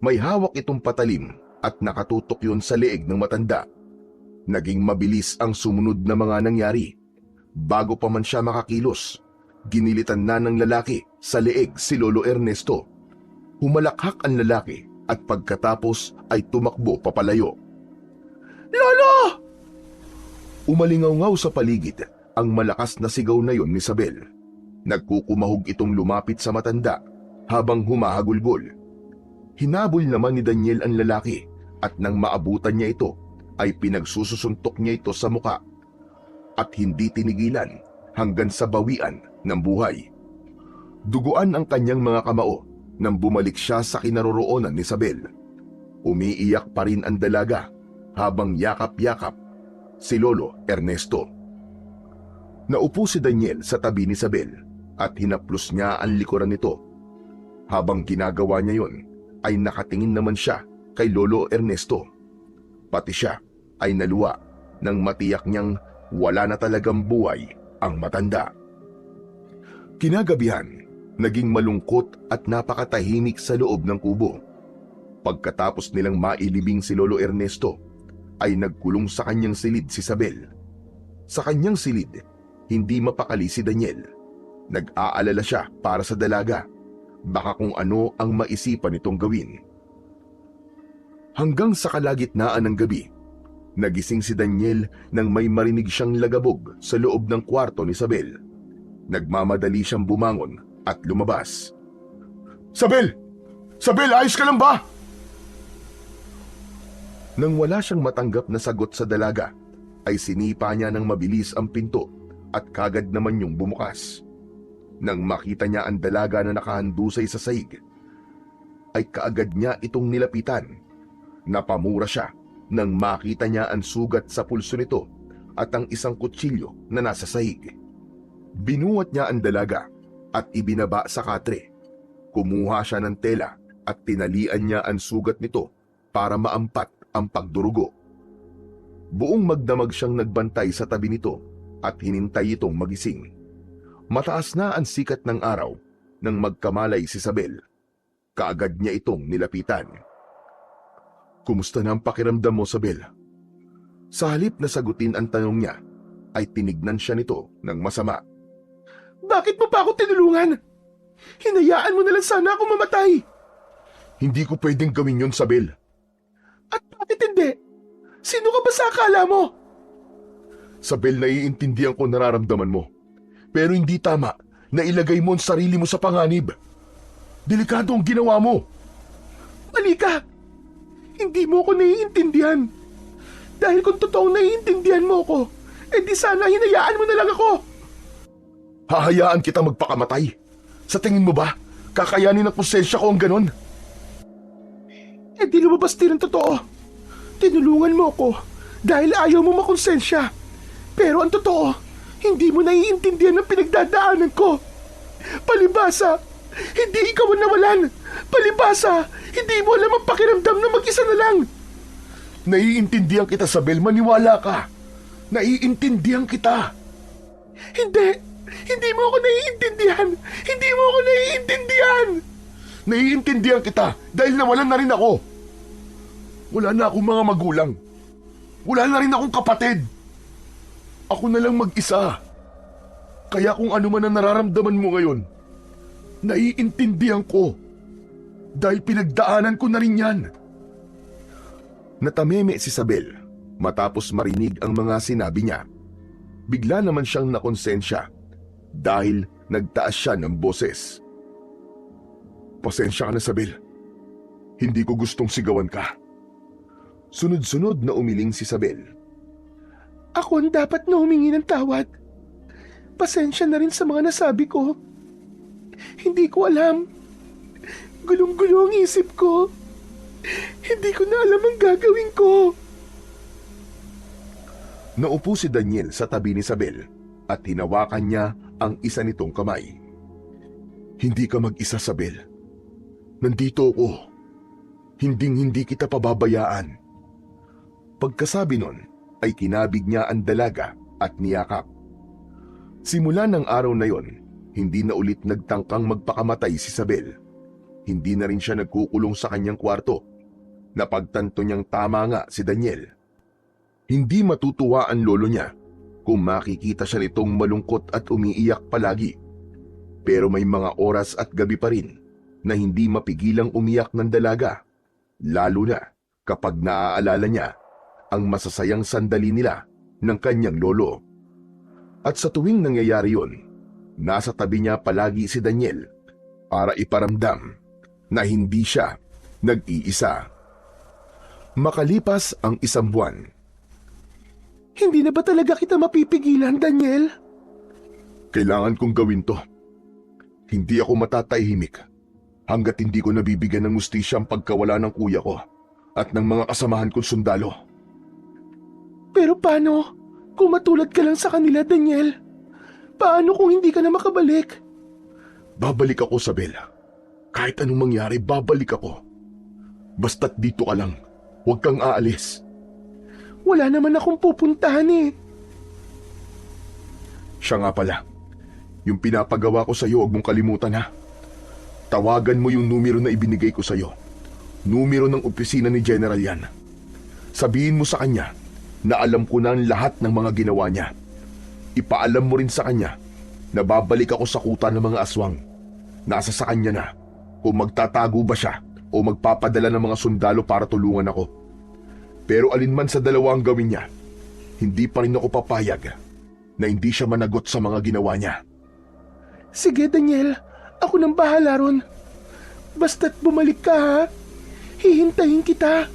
May hawak itong patalim at nakatutok yun sa leeg ng matanda. Naging mabilis ang sumunod na mga nangyari. Bago pa man siya makakilos, ginilitan na ng lalaki sa leeg si Lolo Ernesto. Humalakhak ang lalaki at pagkatapos ay tumakbo papalayo. Lolo! Umalingaw-ngaw sa paligid ang malakas na sigaw na yon ni Isabel. Nagkukumahog itong lumapit sa matanda habang humahagulgol. Hinabol naman ni Daniel ang lalaki at nang maabutan niya ito ay pinagsususuntok niya ito sa muka at hindi tinigilan hanggang sa bawian ng buhay. Duguan ang kanyang mga kamao nang bumalik siya sa kinaroroonan ni Isabel. Umiiyak pa rin ang dalaga habang yakap-yakap si Lolo Ernesto. Naupo si Daniel sa tabi ni Isabel at hinaplos niya ang likuran nito. Habang ginagawa niya yon, ay nakatingin naman siya kay Lolo Ernesto. Pati siya ay naluwa nang matiyak niyang wala na talagang buhay ang matanda. Kinagabihan, naging malungkot at napakatahimik sa loob ng kubo. Pagkatapos nilang mailibing si Lolo Ernesto, ay nagkulong sa kanyang silid si Isabel. Sa kanyang silid, hindi mapakali si Daniel. Nag-aalala siya para sa dalaga. Baka kung ano ang maisipan nitong gawin. Hanggang sa kalagitnaan ng gabi, nagising si Daniel nang may marinig siyang lagabog sa loob ng kwarto ni Isabel. Nagmamadali siyang bumangon at lumabas. Isabel! Isabel, ayos ka lang ba? Nang wala siyang matanggap na sagot sa dalaga, ay sinipa niya ng mabilis ang pinto at kagad naman yung bumukas. Nang makita niya ang dalaga na nakahandusay sa sahig, ay kaagad niya itong nilapitan. Napamura siya nang makita niya ang sugat sa pulso nito at ang isang kutsilyo na nasa sahig. Binuhat niya ang dalaga at ibinaba sa katre. Kumuha siya ng tela at tinalian niya ang sugat nito para maampat ang pagdurugo. Buong magdamag siyang nagbantay sa tabi nito at hinintay itong magising. Mataas na ang sikat ng araw nang magkamalay si Isabel. Kaagad niya itong nilapitan. Kumusta na ang pakiramdam mo, Isabel? Sa halip na sagutin ang tanong niya, ay tinignan siya nito ng masama. Bakit mo pa ako tinulungan? Hinayaan mo na lang sana ako mamatay. Hindi ko pwedeng gawin yun, Isabel. At bakit hindi? Sino ka ba sa akala mo? Isabel, naiintindihan ko nararamdaman mo. Pero hindi tama na ilagay mo ang sarili mo sa panganib. Delikado ang ginawa mo. Mali ka. Hindi mo ko naiintindihan. Dahil kung totoong naiintindihan mo ko, edi sana hinayaan mo na lang ako. Hahayaan kita magpakamatay. Sa tingin mo ba, kakayanin ng konsensya ko ang ganon? Edi lumabas din ang totoo. Tinulungan mo ko dahil ayaw mo makonsensya. Pero ang totoo, hindi mo naiintindihan ang pinagdadaanan ko. Palibasa, hindi ikaw ang nawalan. Palibasa, hindi mo alam ang pakiramdam na mag-isa na lang. Naiintindihan kita, Isabel. Maniwala ka. Naiintindihan kita. Hindi. Hindi mo ako naiintindihan! Hindi mo ako naiintindihan! Naiintindihan kita dahil nawalan na rin ako. Wala na akong mga magulang. Wala na rin akong kapatid. Ako na lang mag-isa. Kaya kung ano man ang nararamdaman mo ngayon, naiintindihan ko. Dahil pinagdaanan ko na rin yan. Natameme si Isabel matapos marinig ang mga sinabi niya. Bigla naman siyang nakonsensya dahil nagtaas siya ng boses. Pasensya ka na, Isabel. Hindi ko gustong sigawan ka. Sunod-sunod na umiling si Isabel. Ako ang dapat na humingi ng tawad. Pasensya na rin sa mga nasabi ko. Hindi ko alam. Gulong-gulo ang isip ko. Hindi ko na alam ang gagawin ko. Naupo si Daniel sa tabi ni Isabel at hinawakan niya ang isa nitong kamay. Hindi ka mag-isa, Isabel. Nandito ako. Hinding-hindi kita pababayaan. Pagkasabi nun, ay kinabig niya ang dalaga at niyakap. Simula ng araw na yon, hindi na ulit nagtangkang magpakamatay si Isabel. Hindi na rin siya nagkukulong sa kanyang kwarto. Napagtanto niyang tama nga si Daniel. Hindi matutuwa ang lolo niya kung makikita siya nitong malungkot at umiiyak palagi. Pero may mga oras at gabi pa rin na hindi mapigilang umiyak ng dalaga, lalo na kapag naaalala niya ang masasayang sandali nila ng kanyang lolo. At sa tuwing nangyayari yon, nasa tabi niya palagi si Daniel para iparamdam na hindi siya nag-iisa. Makalipas ang isang buwan. Hindi na ba talaga kita mapipigilan, Daniel? Kailangan kong gawin to. Hindi ako matatahimik hanggat hindi ko nabibigyan ng hustisya ang pagkawala ng kuya ko at ng mga kasamahan kong sundalo. Pero paano kung matulad ka lang sa kanila, Daniel? Paano kung hindi ka na makabalik? Babalik ako, Isabel. Kahit anong mangyari, babalik ako. Basta't dito ka lang. Huwag kang aalis. Wala naman akong pupuntahan eh. Siya nga pala. Yung pinapagawa ko sa'yo, huwag mong kalimutan ha. Tawagan mo yung numero na ibinigay ko sa'yo. Numero ng opisina ni General yan. Sabihin mo sa kanya na alam ko na ang lahat ng mga ginawa niya. Ipaalam mo rin sa kanya na babalik ako sa kuta ng mga aswang. Nasa sa kanya na kung magtatago ba siya o magpapadala ng mga sundalo para tulungan ako. Pero alinman sa dalawa ang gawin niya, hindi pa rin ako papayag na hindi siya managot sa mga ginawa niya. Sige, Daniel. Ako nang bahala ron. Basta't bumalik ka ha. Hihintayin kita.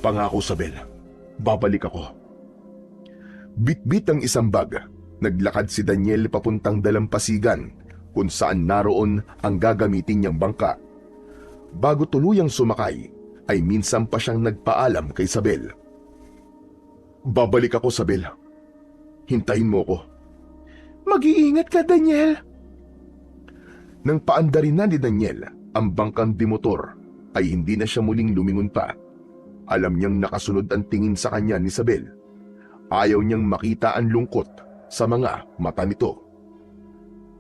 Pangako, Isabel. Babalik ako. Bit-bit ang isang bag. Naglakad si Daniel papuntang dalampasigan kung saan naroon ang gagamitin niyang bangka. Bago tuluyang sumakay, ay minsan pa siyang nagpaalam kay Isabel. Babalik ako, Isabel. Hintayin mo ko. Mag-iingat ka, Daniel. Nang paandarin na ni Daniel ang bangkang dimotor, ay hindi na siya muling lumingon pa. Alam niyang nakasunod ang tingin sa kanya ni Isabel. Ayaw niyang makita ang lungkot sa mga mata nito.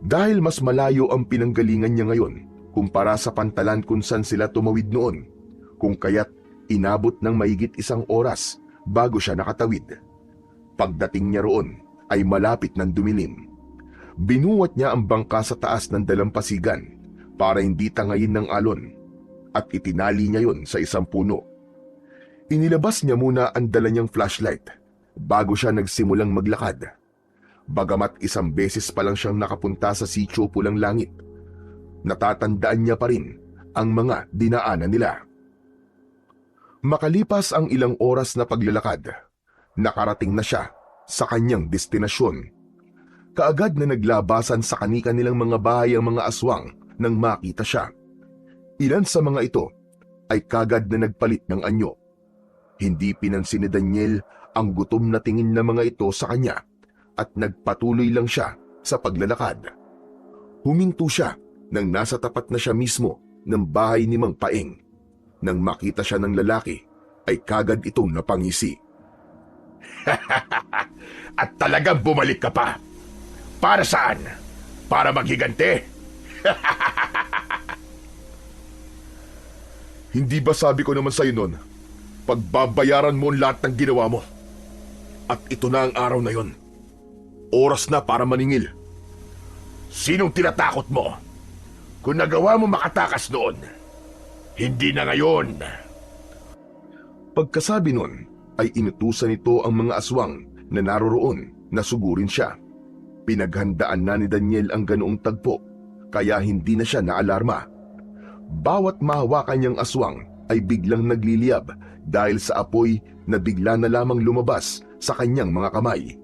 Dahil mas malayo ang pinanggalingan niya ngayon kumpara sa pantalan kung saan sila tumawid noon, kung kaya't inabot ng mahigit 1 oras bago siya nakatawid. Pagdating niya roon ay malapit ng dumilim. Binuwat niya ang bangka sa taas ng dalampasigan para hindi tangayin ng alon at itinali niya yon sa isang puno. Inilabas niya muna ang dala niyang flashlight bago siya nagsimulang maglakad. Bagamat 1 beses pa lang siyang nakapunta sa sitio Pulang Langit, natatandaan niya pa rin ang mga dinaanan nila. Makalipas ang ilang oras na paglalakad, nakarating na siya sa kanyang destinasyon. Kaagad na naglabasan sa kani-kanilang mga bahay ang mga aswang nang makita siya. Ilan sa mga ito ay kagad na nagpalit ng anyo. Hindi pinansin ni Daniel ang gutom na tingin ng mga ito sa kanya at nagpatuloy lang siya sa paglalakad. Huminto siya nang nasa tapat na siya mismo ng bahay ni Mang Paeng. Nang makita siya ng lalaki, ay kagad itong napangisi. At talagang bumalik ka pa. Para saan? Para maghigante? Hindi ba sabi ko naman sa'yo nun, pagbabayaran mo ang lahat ng ginawa mo? At ito na ang araw na yon. Oras na para maningil. Sinong tinatakot mo? Kung nagawa mo makatakas noon, hindi na ngayon. Pagkasabi nun, ay inutusan nito ang mga aswang na naroroon na sugurin siya. Pinaghandaan na ni Daniel ang ganoong tagpo, kaya hindi na siya naalarma. Bawat mahawakan niyang aswang ay biglang nagliliyab dahil sa apoy na bigla na lamang lumabas sa kanyang mga kamay.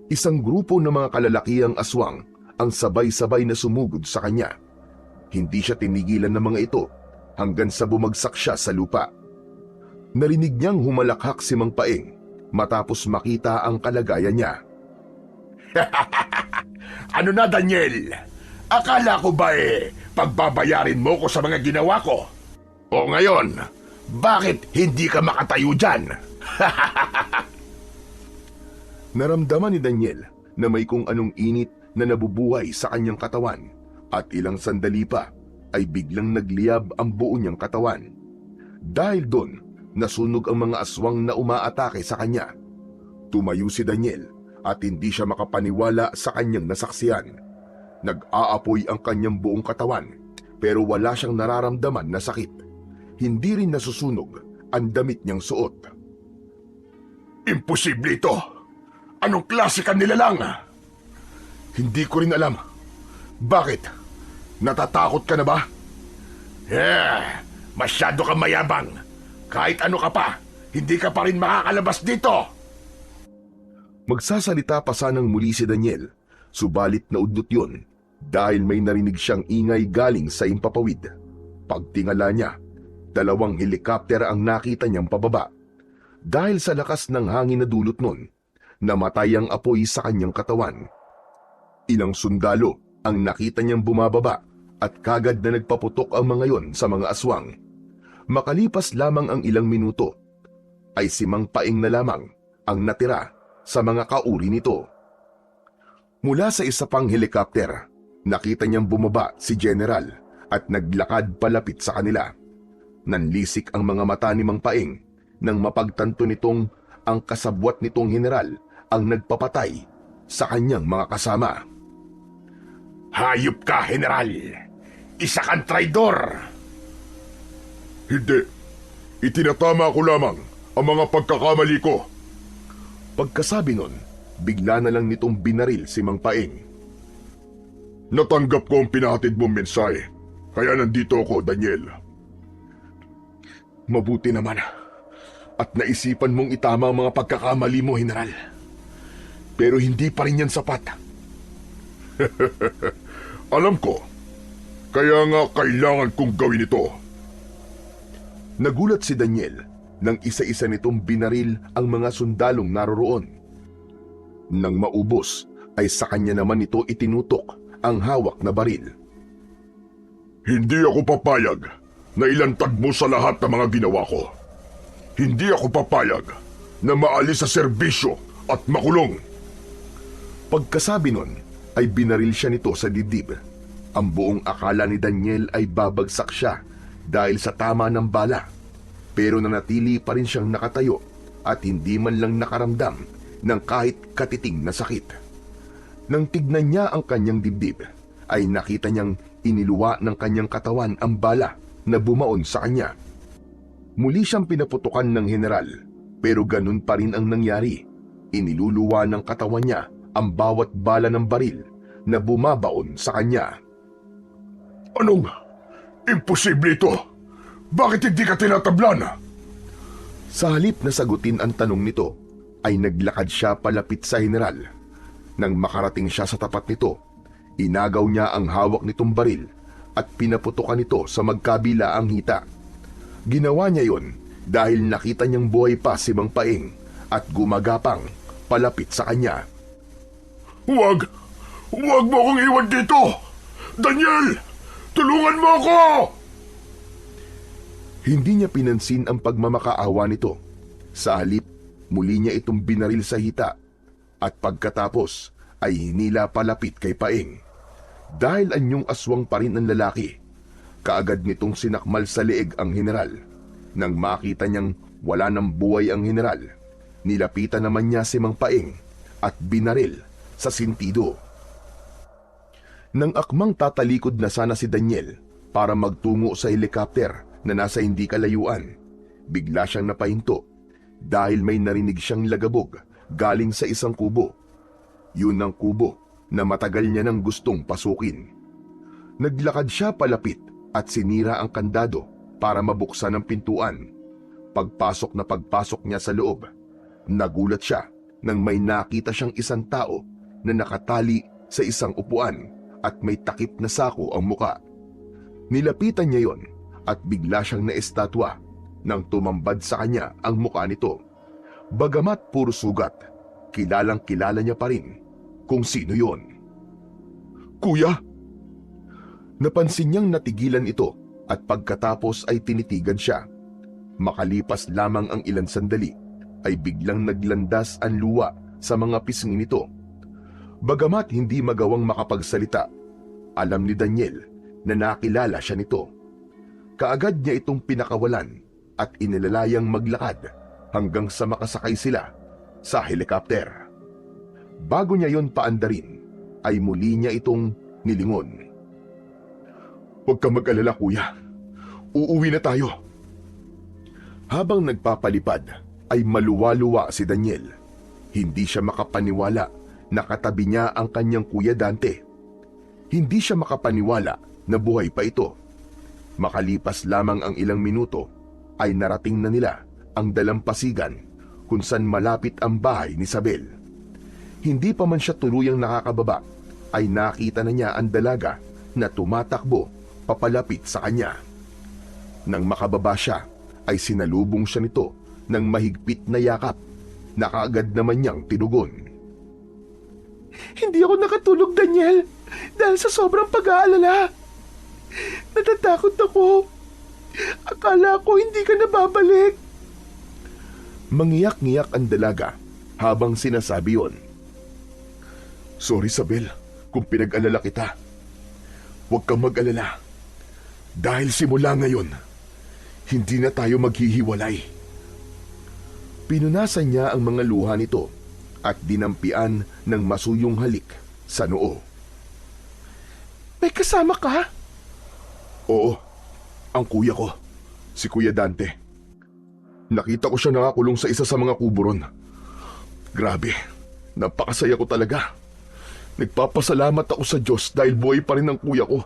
Isang grupo ng mga kalalakiang aswang ang sabay-sabay na sumugod sa kanya. Hindi siya tinigilan ng mga ito hanggang sa bumagsak siya sa lupa. Narinig niyang humalakhak si Mang Paeng matapos makita ang kalagayan niya. Ano na, Daniel? Akala ko ba pagbabayarin mo ko sa mga ginawa ko? O ngayon, bakit hindi ka makatayo dyan? Naramdaman ni Daniel na may kung anong init na nabubuhay sa kanyang katawan at ilang sandali pa ay biglang nagliyab ang buo niyang katawan. Dahil doon, nasunog ang mga aswang na umaatake sa kanya. Tumayo si Daniel at hindi siya makapaniwala sa kanyang nasaksiyan. Nag-aapoy ang kanyang buong katawan pero wala siyang nararamdaman na sakit. Hindi rin nasusunog ang damit niyang suot. Imposible ito! Anong klase ka nilalang? Hindi ko rin alam. Bakit? Natatakot ka na ba? Masyado kang mayabang. Kahit ano ka pa, hindi ka pa rin makakalabas dito. Magsasalita pa sanang muli si Daniel, subalit naudlot yun dahil may narinig siyang ingay galing sa impapawid. Pagtingala niya, 2 helikopter ang nakita niyang pababa. Dahil sa lakas ng hangin na dulot nun, namatay ang apoy sa kanyang katawan. Ilang sundalo ang nakita niyang bumababa at kagad na nagpaputok ang mga yon sa mga aswang. Makalipas lamang ang ilang minuto, ay si Mang Paeng na lamang ang natira sa mga kauri nito. Mula sa isa pang helikopter, nakita niyang bumaba si General at naglakad palapit sa kanila. Nanlisik ang mga mata ni Mang Paeng nang mapagtanto nitong ang kasabwat nitong general ang nagpapatay sa kanyang mga kasama. Hayop ka, General! Isa kang traidor! Hindi. Itinatama ko lamang ang mga pagkakamali ko. Pagkasabi nun, bigla na lang nitong binaril si Mang Paeng. Natanggap ko ang pinahatid mong mensahe, kaya nandito ako, Daniel. Mabuti naman at naisipan mong itama ang mga pagkakamali mo, General. Pero hindi pa rin yan sapat. Alam ko, kaya nga kailangan kong gawin ito. Nagulat si Daniel nang isa-isa nitong binaril ang mga sundalong naroroon. Nang maubos, ay sa kanya naman ito itinutok ang hawak na baril. Hindi ako papayag na ilantad mo sa lahat ng mga ginawa ko. Hindi ako papayag na maalis sa serbisyo at makulong. Pagkasabi nun, ay binaril siya nito sa dibdib. Ang buong akala ni Daniel ay babagsak siya dahil sa tama ng bala. Pero nanatili pa rin siyang nakatayo at hindi man lang nakaramdam ng kahit katiting na sakit. Nang tignan niya ang kanyang dibdib, ay nakita niyang iniluwa ng kanyang katawan ang bala na bumaon sa kanya. Muli siyang pinaputukan ng general, pero ganun pa rin ang nangyari. Iniluluwa ng katawan niya ang bawat bala ng baril na bumabaon sa kanya. Anong? Imposible ito! Bakit hindi ka tinatablan? Sa halip na sagutin ang tanong nito, ay naglakad siya palapit sa general. Nang makarating siya sa tapat nito, inagaw niya ang hawak nitong baril at pinaputukan ito sa magkabila ang hita. Ginawa niya yon dahil nakita niyang buhay pa si Mang Paeng at gumagapang palapit sa kanya. Huwag! Huwag mo akong iwan dito! Daniel! Tulungan mo ako! Hindi niya pinansin ang pagmamakaawa nito. Sa halip, muli niya itong binaril sa hita at pagkatapos ay hinila palapit kay Paeng. Dahil anyong aswang pa rin ang lalaki, kaagad nitong sinakmal sa leeg ang general. Nang makita niyang wala ng buhay ang general, nilapitan naman niya si Mang Paeng at binaril sa sintido. Nang akmang tatalikod na sana si Daniel para magtungo sa helicopter na nasa hindi kalayuan, bigla siyang napahinto dahil may narinig siyang lagabog galing sa isang kubo. Yun ang kubo na matagal niya nang gustong pasukin. Naglakad siya palapit at sinira ang kandado para mabuksan ang pintuan. Pagpasok niya sa loob, nagulat siya nang may nakita siyang isang tao na nakatali sa isang upuan at may takip na sako ang muka. Nilapitan niya yon at bigla siyang naestatwa nang tumambad sa kanya ang muka nito. Bagamat puro sugat, kilalang-kilala niya pa rin kung sino yon. "Kuya!" Napansin niyang natigilan ito at pagkatapos ay tinitigan siya. Makalipas lamang ang ilang sandali ay biglang naglandas ang luwa sa mga pisngi nito. Bagamat hindi magawang makapagsalita, alam ni Daniel na nakilala siya nito. Kaagad niya itong pinakawalan at inilalayang maglakad hanggang sa makasakay sila sa helicopter. Bago niya yon paandarin, ay muli niya itong nilingon. "Huwag kang mag-alala, kuya. Uuwi na tayo." Habang nagpapalipad, ay maluwa-luwa si Daniel. Hindi siya makapaniwala na katabi niya ang kanyang kuya Dante. Hindi siya makapaniwala na buhay pa ito. Makalipas lamang ang ilang minuto, ay narating na nila ang dalampasigan kung saan malapit ang bahay ni Isabel. Hindi pa man siya tuluyang nakakababa, ay nakita na niya ang dalaga na tumatakbo papalapit sa kanya. Nang makababa siya, ay sinalubong siya nito ng mahigpit na yakap na kaagad naman niyang tinugon. Hindi ako nakatulog, Daniel, dahil sa sobrang pag-aalala. Natatakot ako. Akala ko hindi ka na babalik. Mangiyak-ngiyak ang dalaga habang sinasabi yon. "Sorry, Isabel, kung pinag-alala kita. Huwag kang mag-alala. Dahil simula ngayon, hindi na tayo maghihiwalay." Pinunasan niya ang mga luha nito at dinampian ng masuyong halik sa noo. "May kasama ka?" "Oo, ang kuya ko, si Kuya Dante. Nakita ko siya nakakulong sa isa sa mga kubo ron. Grabe, napakasaya ko talaga. Nagpapasalamat ako sa Diyos dahil buhay pa rin ang kuya ko.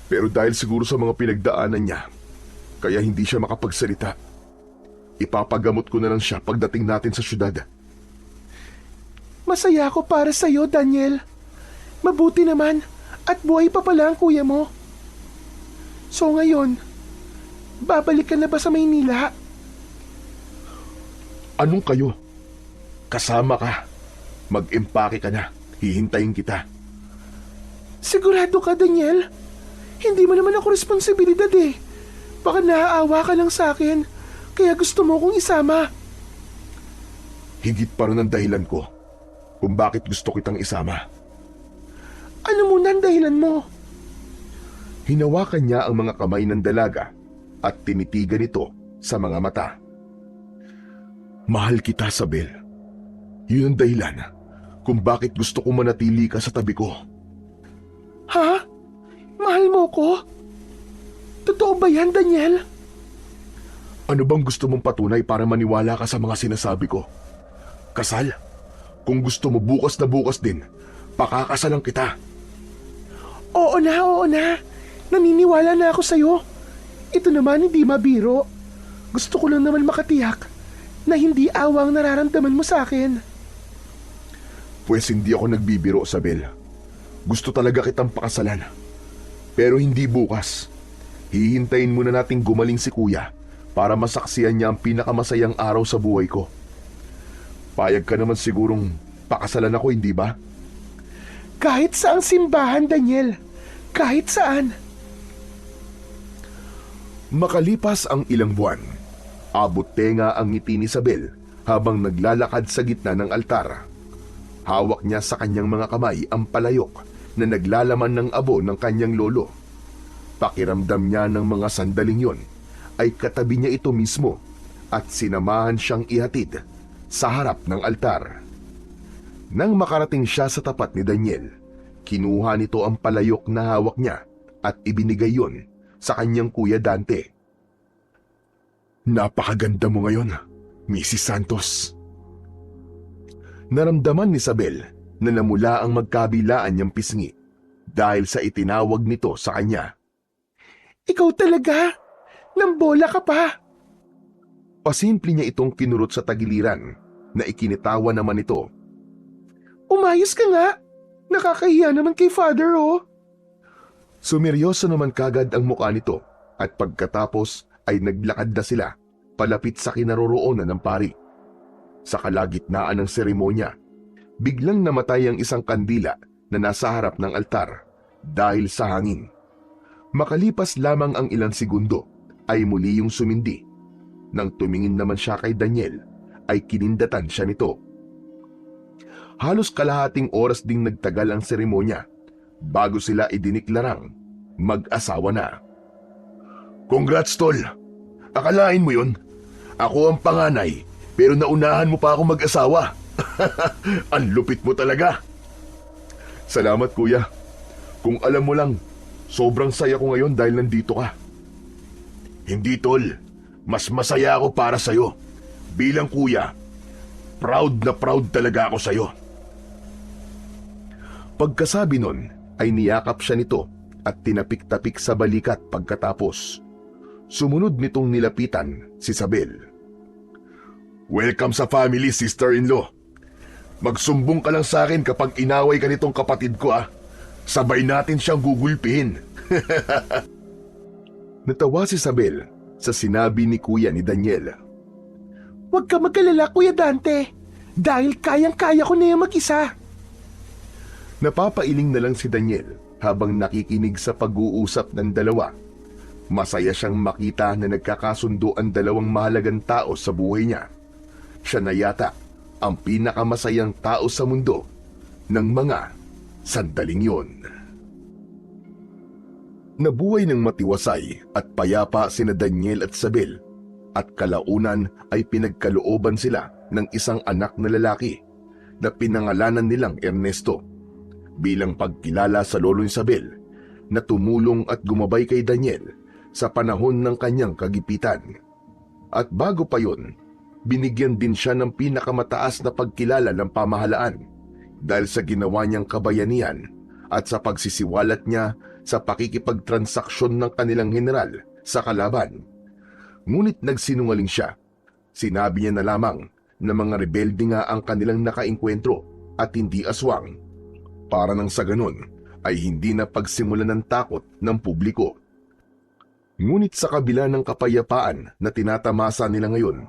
Pero dahil siguro sa mga pinagdaanan niya, kaya hindi siya makapagsalita. Ipapagamot ko na lang siya pagdating natin sa syudad." Masaya ako para sa iyo, Daniel. Mabuti naman at buhay pa pala ang kuya mo. So ngayon, babalik ka na ba sa Maynila? "Anong kayo? Kasama ka. Mag-empake ka na. Hihintayin kita." Sigurado ka, Daniel? Hindi mo naman ako responsibilidad eh. Baka naaawa ka lang sa akin, kaya gusto mo kong isama. Higit pa rin ang dahilan ko kung bakit gusto kitang isama. Ano muna ang dahilan mo? Hinawakan niya ang mga kamay ng dalaga at tinitigan ito sa mga mata. "Mahal kita, Isabel. Yun ang dahilan kung bakit gusto ko manatili ka sa tabi ko." Ha? Mahal mo ko? Totoo ba yan, Daniel? Ano bang gusto mong patunay para maniwala ka sa mga sinasabi ko? Kasal? Kung gusto mo bukas na bukas din, pakakasalan kita. Oo na. Naniniwala na ako sa'yo. Ito naman hindi mabiro. Gusto ko lang naman makatiyak na hindi awang nararamdaman mo sa akin. Pues hindi ako nagbibiro, Isabel. Gusto talaga kitang pakasalan. Pero hindi bukas. Hihintayin muna nating gumaling si Kuya para masaksiyan niya ang pinakamasayang araw sa buhay ko. Payag ka naman sigurong pakasalan ako, hindi ba? Kahit saang simbahan, Daniel. Kahit saan. Makalipas ang ilang buwan, abot tenga ang ngiti ni Isabel habang naglalakad sa gitna ng altar. Hawak niya sa kanyang mga kamay ang palayok na naglalaman ng abo ng kanyang lolo. Pakiramdam niya ng mga sandaling yon ay katabi niya ito mismo at sinamahan siyang ihatid sa harap ng altar. Nang makarating siya sa tapat ni Daniel, kinuha nito ang palayok na hawak niya at ibinigay yon sa kanyang kuya Dante. Napakaganda mo ngayon, Mrs. Santos. Naramdaman ni Isabel na namula ang magkabilaan niyang pisngi dahil sa itinawag nito sa kanya. Ikaw talaga? Nambola ka pa? Pasimple niya itong kinurot sa tagiliran na ikinitawa naman ito. Umayos ka nga. Nakakahiya naman kay Father, oh. Sumeryoso naman kagad ang mukha nito at pagkatapos ay naglakad na sila palapit sa kinaroroonan ng pari. Sa kalagitnaan ng seremonya, biglang namatay ang isang kandila na nasa harap ng altar dahil sa hangin. Makalipas lamang ang ilang segundo ay muli yung sumindi. Nang tumingin naman siya kay Daniel ay kinindatan siya nito. Halos kalahating oras ding nagtagal ang seremonya bago sila idiniklarang mag-asawa na. Congrats, Tol! Akalain mo yun? Ako ang panganay, pero naunahan mo pa ako mag-asawa. Ang lupit mo talaga. Salamat, kuya. Kung alam mo lang, sobrang saya ko ngayon dahil nandito ka. Hindi, Tol. Mas masaya ako para sa'yo. Bilang kuya, proud na proud talaga ako sa'yo. Pagkasabi nun, ay niyakap siya nito at tinapik-tapik sa balikat pagkatapos. Sumunod nitong nilapitan si Isabel. Welcome sa family, sister-in-law. Magsumbong ka lang sa akin kapag inaway ka nitong kapatid ko, ah. Sabay natin siyang gugulpihin. Natawa si Isabel sa sinabi ni kuya ni Daniel. Huwag ka mag-alala, Kuya Dante. Dahil kayang-kaya ko na yung mag-isa. Napapailing na lang si Daniel habang nakikinig sa pag-uusap ng dalawa. Masaya siyang makita na nagkakasundo ang dalawang mahalagang tao sa buhay niya. Siya na yata ang pinakamasayang tao sa mundo ng mga sandaling yon. Nabuhay ng matiwasay at payapa sina Daniel at Isabel at kalaunan ay pinagkalooban sila ng isang anak na lalaki na pinangalanan nilang Ernesto bilang pagkilala sa lolo ni Isabel na tumulong at gumabay kay Daniel sa panahon ng kanyang kagipitan. At bago pa yon, binigyan din siya ng pinakamataas na pagkilala ng pamahalaan dahil sa ginawa niyang kabayanihan at sa pagsisiwalat niya sa pakikipagtransaksyon ng kanilang general sa kalaban. Ngunit nagsinungaling siya. Sinabi niya na lamang na mga rebelde nga ang kanilang nakainkwentro at hindi aswang. Para nang sa ganun ay hindi na pagsimulan ng takot ng publiko. Ngunit sa kabila ng kapayapaan na tinatamasa nila ngayon,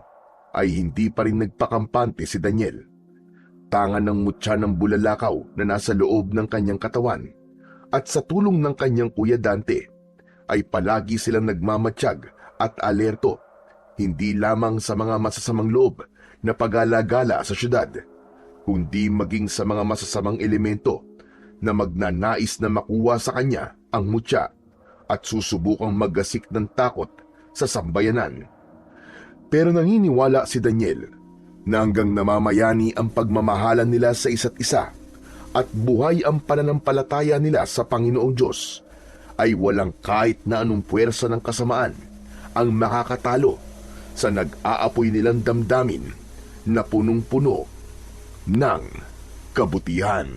ay hindi pa rin nagpakampante si Daniel. Tangan ng mutya ng bulalakaw na nasa loob ng kanyang katawan at sa tulong ng kanyang kuya Dante, ay palagi silang nagmamatsyag at alerto, hindi lamang sa mga masasamang loob na pag-alagala sa syudad, kundi maging sa mga masasamang elemento na magnanais na makuha sa kanya ang mutya at susubukang maggasik ng takot sa sambayanan. Pero naniniwala si Daniel na hanggang namamayani ang pagmamahalan nila sa isa't isa at buhay ang pananampalataya nila sa Panginoong Diyos, ay walang kahit na anong puwersa ng kasamaan ang makakatalo sa nag-aapoy nilang damdamin na punong-puno ng kabutihan.